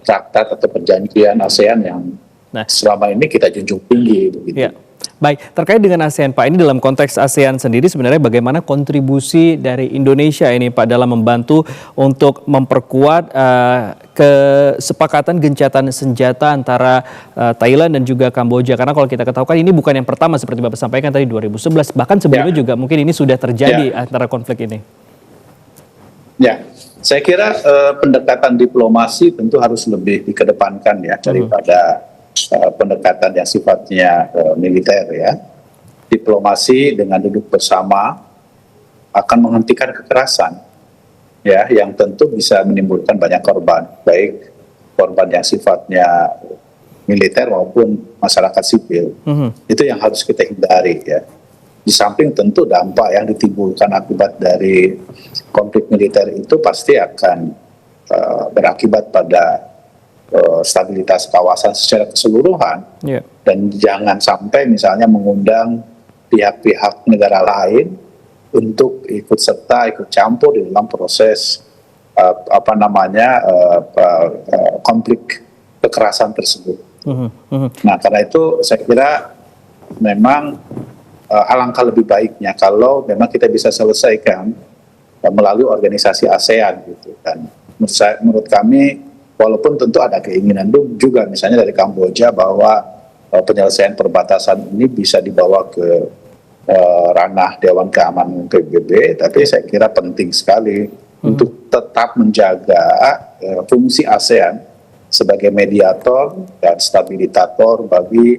I: traktat atau perjanjian ASEAN yang selama ini kita junjung tinggi, begitu.
H: Baik, terkait dengan ASEAN, Pak, ini dalam konteks ASEAN sendiri sebenarnya bagaimana kontribusi dari Indonesia ini, Pak, dalam membantu untuk memperkuat kesepakatan gencatan senjata antara Thailand dan juga Kamboja? Karena kalau kita ketahui ini bukan yang pertama seperti Bapak sampaikan tadi 2011, bahkan sebelumnya juga mungkin ini sudah terjadi antara konflik ini.
I: Ya, saya kira pendekatan diplomasi tentu harus lebih dikedepankan, ya, daripada pendekatan yang sifatnya militer, ya. Diplomasi dengan duduk bersama akan menghentikan kekerasan, ya, yang tentu bisa menimbulkan banyak korban, baik korban yang sifatnya militer maupun masyarakat sipil. Itu yang harus kita hindari, ya. Di samping tentu dampak yang ditimbulkan akibat dari konflik militer itu pasti akan berakibat pada stabilitas kawasan secara keseluruhan, dan jangan sampai misalnya mengundang pihak-pihak negara lain untuk ikut serta, ikut campur di dalam proses konflik kekerasan tersebut. Nah, karena itu saya kira memang alangkah lebih baiknya kalau memang kita bisa selesaikan melalui organisasi ASEAN, gitu. Dan menurut kami, walaupun tentu ada keinginan juga misalnya dari Kamboja bahwa penyelesaian perbatasan ini bisa dibawa ke ranah Dewan Keamanan PBB, tapi saya kira penting sekali untuk tetap menjaga fungsi ASEAN sebagai mediator dan stabilitator bagi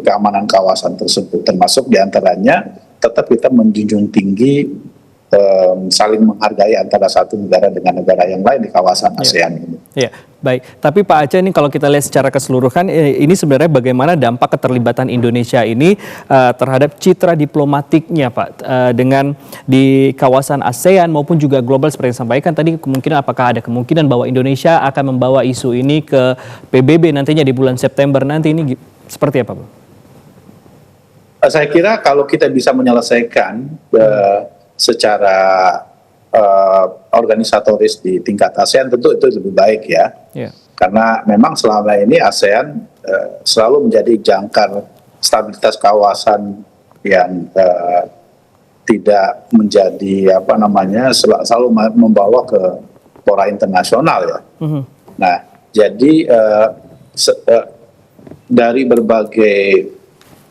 I: keamanan kawasan tersebut, termasuk diantaranya tetap kita menjunjung tinggi saling menghargai antara satu negara dengan negara yang lain di kawasan ASEAN ini.
H: Ya, baik. Tapi Pak Aceh, ini kalau kita lihat secara keseluruhan, ini sebenarnya bagaimana dampak keterlibatan Indonesia ini terhadap citra diplomatiknya, Pak, dengan di kawasan ASEAN maupun juga global seperti yang disampaikan tadi, apakah ada kemungkinan bahwa Indonesia akan membawa isu ini ke PBB nantinya di bulan September nanti, ini seperti apa, Pak?
I: Saya kira kalau kita bisa menyelesaikan secara organisatoris di tingkat ASEAN, tentu itu lebih baik, ya. Karena memang selama ini ASEAN selalu menjadi jangkar stabilitas kawasan yang tidak menjadi selalu membawa ke fora internasional, ya. Nah, jadi dari berbagai,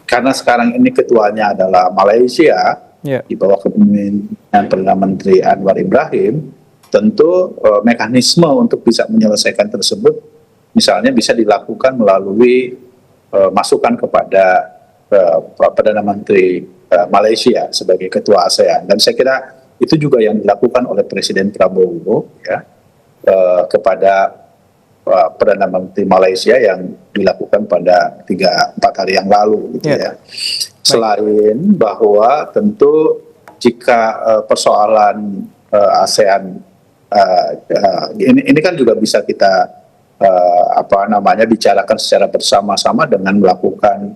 I: karena sekarang ini ketuanya adalah Malaysia, di bawah kepemimpinan Perdana Menteri Anwar Ibrahim, tentu mekanisme untuk bisa menyelesaikan tersebut misalnya bisa dilakukan melalui masukan kepada Perdana Menteri Malaysia sebagai ketua ASEAN, dan saya kira itu juga yang dilakukan oleh Presiden Prabowo ya kepada Perdana Menteri Malaysia yang dilakukan pada 3-4 hari yang lalu gitu ya. Selain bahwa tentu jika persoalan ASEAN ini kan juga bisa kita bicarakan secara bersama-sama dengan melakukan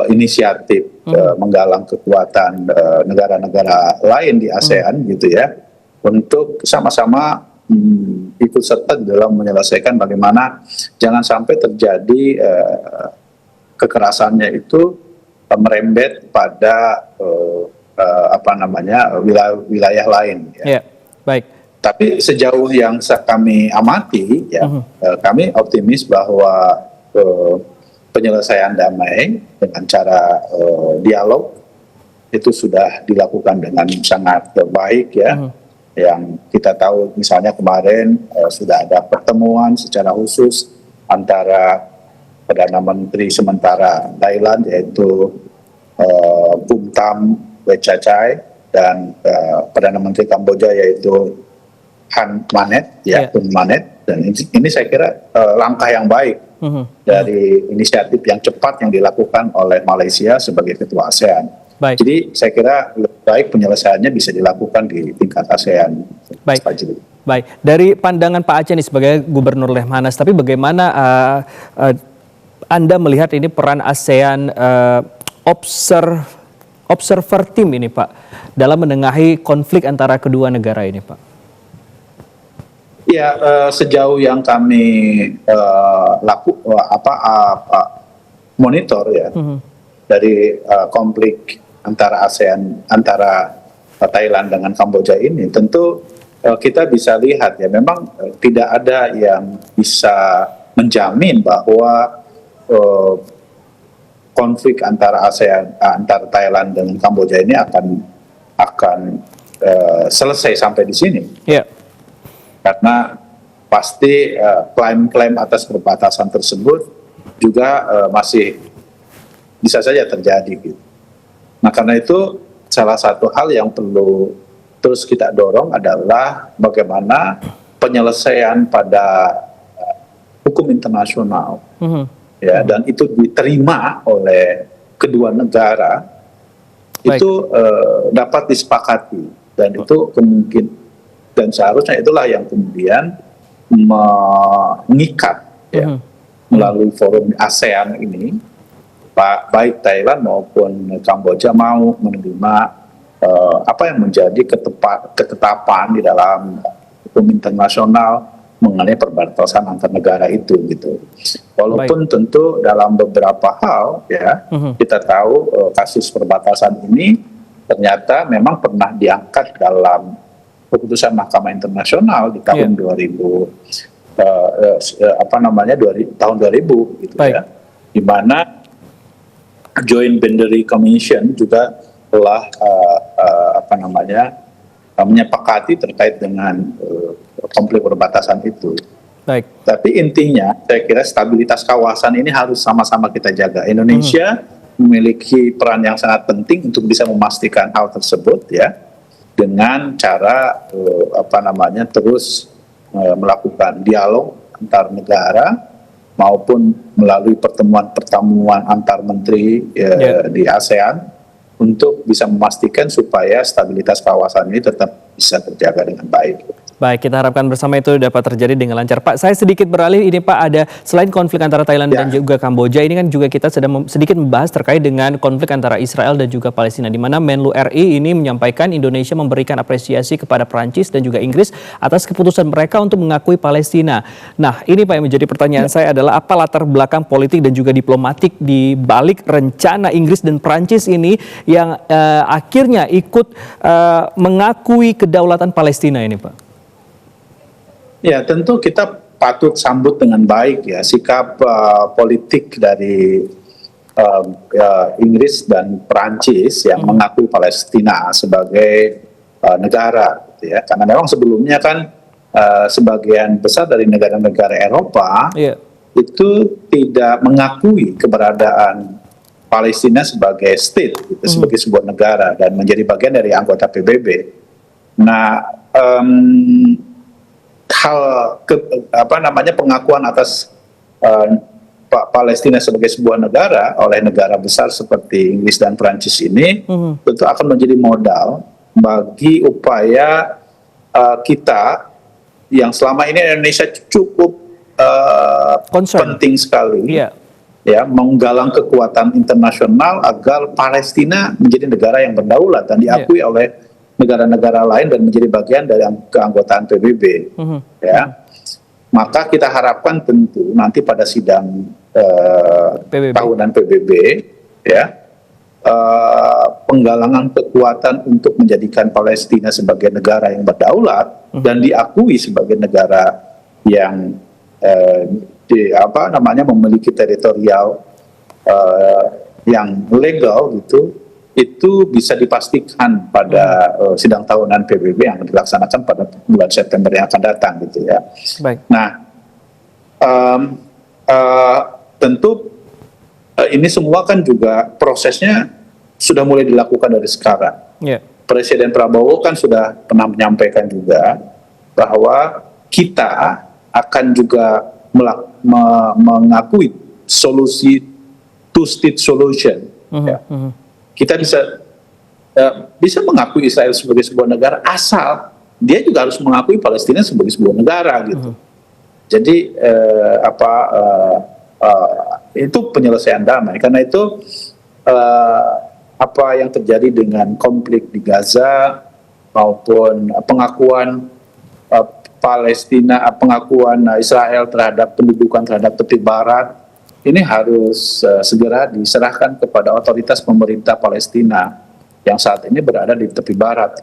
I: inisiatif menggalang kekuatan negara-negara lain di ASEAN gitu ya, untuk sama-sama ikut serta dalam menyelesaikan bagaimana jangan sampai terjadi kekerasannya itu merembet pada wilayah lain. Ya.
H: Baik.
I: Tapi sejauh yang kami amati, ya, kami optimis bahwa penyelesaian damai dengan cara dialog itu sudah dilakukan dengan sangat baik ya. Yang kita tahu misalnya kemarin sudah ada pertemuan secara khusus antara Perdana Menteri sementara Thailand yaitu Bumtam Wechachai dan Perdana Menteri Kamboja yaitu Han Manet ya, Hun Manet, dan ini saya kira langkah yang baik dari inisiatif yang cepat yang dilakukan oleh Malaysia sebagai ketua ASEAN.
H: Baik.
I: Jadi saya kira lebih baik penyelesaiannya bisa dilakukan di tingkat ASEAN.
H: Baik. Baik. Dari pandangan Pak Aceh nih sebagai Gubernur Lemhanas, tapi bagaimana Anda melihat ini peran ASEAN observer team ini Pak dalam menengahi konflik antara kedua negara ini Pak?
I: Ya, sejauh yang kami monitor ya dari konflik antara ASEAN, antara Thailand dengan Kamboja ini, tentu kita bisa lihat ya memang tidak ada yang bisa menjamin bahwa konflik antara ASEAN, antara Thailand dengan Kamboja ini akan selesai sampai di sini.
H: Yeah.
I: Karena pasti klaim-klaim atas perbatasan tersebut juga masih bisa saja terjadi gitu. Nah karena itu salah satu hal yang perlu terus kita dorong adalah bagaimana penyelesaian pada hukum internasional ya, dan itu diterima oleh kedua negara. Baik. Itu dapat disepakati, dan itu kemungkinan dan seharusnya itulah yang kemudian mengikat ya, melalui forum ASEAN ini, baik Thailand maupun Kamboja mau menerima apa yang menjadi ketetapan di dalam hukum internasional mengenai perbatasan antar negara itu gitu. Walaupun tentu dalam beberapa hal ya kita tahu kasus perbatasan ini ternyata memang pernah diangkat dalam keputusan Mahkamah Internasional di tahun 2000 gitu. Baik. Ya, di mana Joint Boundary Commission juga telah menyepakati terkait dengan konflik perbatasan itu.
H: Baik.
I: Tapi intinya saya kira stabilitas kawasan ini harus sama-sama kita jaga. Indonesia memiliki peran yang sangat penting untuk bisa memastikan hal tersebut ya, dengan cara terus melakukan dialog antar negara maupun melalui pertemuan-pertemuan antar menteri di ASEAN untuk bisa memastikan supaya stabilitas kawasan ini tetap bisa terjaga dengan baik.
H: Baik, kita harapkan bersama itu dapat terjadi dengan lancar. Pak, saya sedikit beralih ini Pak, ada selain konflik antara Thailand dan juga Kamboja, ini kan juga kita sedang sedikit membahas terkait dengan konflik antara Israel dan juga Palestina, di mana Menlu RI ini menyampaikan Indonesia memberikan apresiasi kepada Perancis dan juga Inggris atas keputusan mereka untuk mengakui Palestina. Nah, ini Pak yang menjadi pertanyaan saya adalah apa latar belakang politik dan juga diplomatik di balik rencana Inggris dan Perancis ini yang akhirnya ikut mengakui kedaulatan Palestina ini Pak?
I: Ya, tentu kita patut sambut dengan baik ya sikap politik dari Inggris dan Perancis yang mengakui Palestina sebagai negara, gitu ya. Karena memang sebelumnya kan sebagian besar dari negara-negara Eropa itu tidak mengakui keberadaan Palestina sebagai state, gitu, sebagai sebuah negara dan menjadi bagian dari anggota PBB. Nah, pengakuan atas Palestina sebagai sebuah negara oleh negara besar seperti Inggris dan Prancis ini tentu akan menjadi modal bagi upaya kita yang selama ini Indonesia cukup penting sekali. Ya, menggalang kekuatan internasional agar Palestina menjadi negara yang berdaulat dan diakui oleh negara-negara lain dan menjadi bagian dari keanggotaan PBB. Ya, maka kita harapkan tentu nanti pada sidang tahunan PBB, ya, penggalangan kekuatan untuk menjadikan Palestina sebagai negara yang berdaulat dan diakui sebagai negara yang memiliki teritorial yang legal gitu, itu bisa dipastikan pada sidang tahunan PBB yang dilaksanakan pada bulan September yang akan datang gitu ya.
H: Baik.
I: Nah, tentu ini semua kan juga prosesnya sudah mulai dilakukan dari sekarang. Presiden Prabowo kan sudah pernah menyampaikan juga bahwa kita akan juga mengakui solusi two-state solution. Kita bisa mengakui Israel sebagai sebuah negara asal dia juga harus mengakui Palestina sebagai sebuah negara gitu. Jadi itu penyelesaian damai. Karena itu apa yang terjadi dengan konflik di Gaza maupun pengakuan pengakuan Israel terhadap pendudukan terhadap tepi barat ini harus segera diserahkan kepada otoritas pemerintah Palestina yang saat ini berada di tepi barat.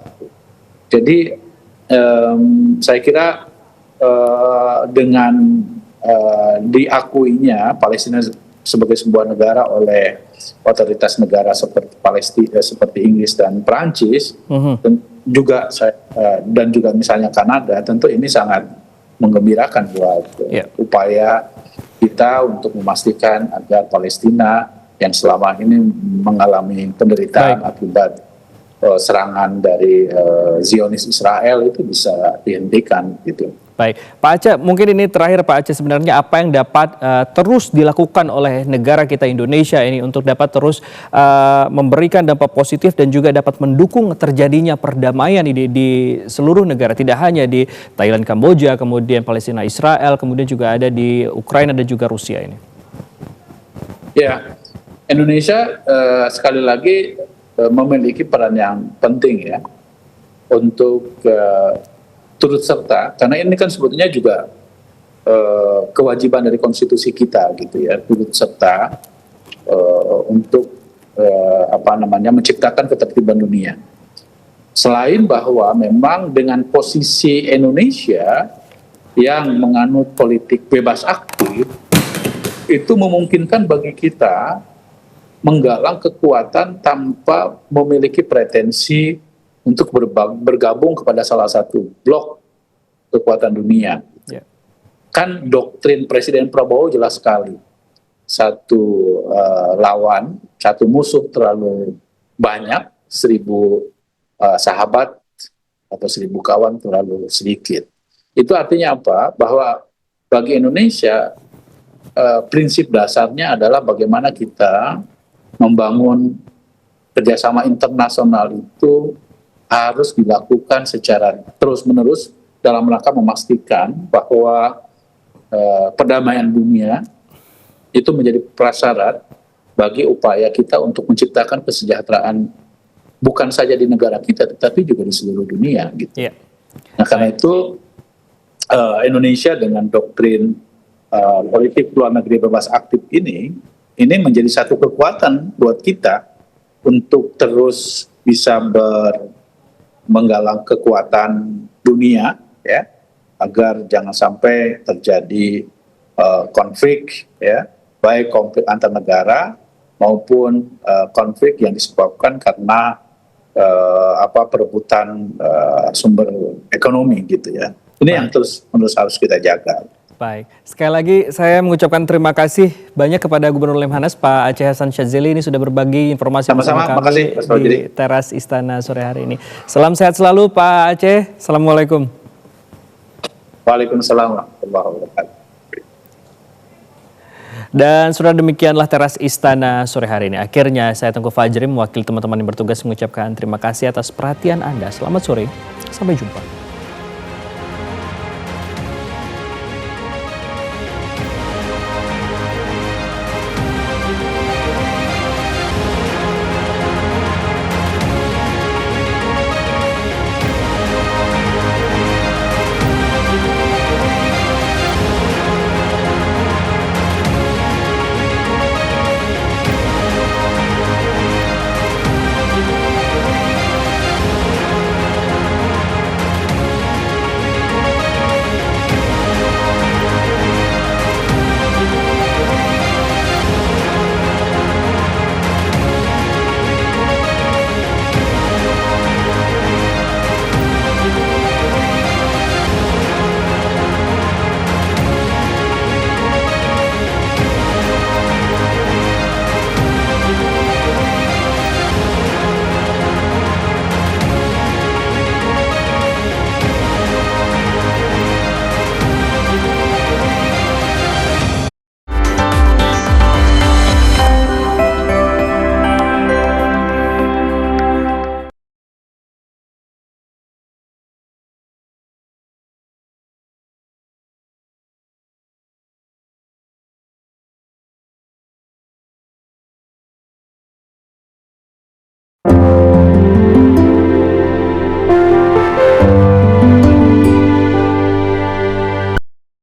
I: Jadi saya kira dengan diakuinya Palestina sebagai sebuah negara oleh otoritas negara seperti Palestina, seperti Inggris dan Prancis, dan juga misalnya Kanada, tentu ini sangat menggembirakan buat upaya kita untuk memastikan agar Palestina yang selama ini mengalami penderitaan akibat serangan dari Zionis Israel itu bisa dihentikan gitu.
H: Baik, Pak Aceh, mungkin ini terakhir Pak Aceh, sebenarnya apa yang dapat terus dilakukan oleh negara kita Indonesia ini untuk dapat terus memberikan dampak positif dan juga dapat mendukung terjadinya perdamaian di seluruh negara, tidak hanya di Thailand, Kamboja, kemudian Palestina, Israel, kemudian juga ada di Ukraina dan juga Rusia ini.
I: Ya, Indonesia sekali lagi memiliki peran yang penting ya untuk turut serta, karena ini kan sebetulnya juga kewajiban dari konstitusi kita gitu ya, turut serta untuk menciptakan ketertiban dunia. Selain bahwa memang dengan posisi Indonesia yang menganut politik bebas aktif, itu memungkinkan bagi kita menggalang kekuatan tanpa memiliki pretensi untuk bergabung kepada salah satu blok kekuatan dunia. Kan doktrin Presiden Prabowo jelas sekali. Satu lawan, satu musuh terlalu banyak, 1000 sahabat atau 1000 kawan terlalu sedikit. Itu artinya apa? Bahwa bagi Indonesia prinsip dasarnya adalah bagaimana kita membangun kerjasama internasional itu harus dilakukan secara terus-menerus dalam rangka memastikan bahwa perdamaian dunia itu menjadi prasyarat bagi upaya kita untuk menciptakan kesejahteraan bukan saja di negara kita tetapi juga di seluruh dunia gitu. Nah, karena itu Indonesia dengan doktrin politik luar negeri bebas aktif ini menjadi satu kekuatan buat kita untuk terus bisa menggalang kekuatan dunia ya, agar jangan sampai terjadi konflik ya, baik konflik antar negara maupun konflik yang disebabkan karena perebutan sumber ekonomi gitu ya. Ini yang terus harus kita jaga.
H: Baik, sekali lagi saya mengucapkan terima kasih banyak kepada Gubernur Lemhanas Pak Aceh Hasan Syadzili, ini sudah berbagi informasi bersama kami di teras Istana sore hari ini. Salam sehat selalu Pak Aceh. Assalamualaikum.
I: Waalaikumsalam warahmatullahi wabarakatuh.
H: Dan sudah demikianlah teras Istana sore hari ini. Akhirnya saya Tengku Fajri mewakili teman-teman yang bertugas mengucapkan terima kasih atas perhatian Anda. Selamat sore, sampai jumpa.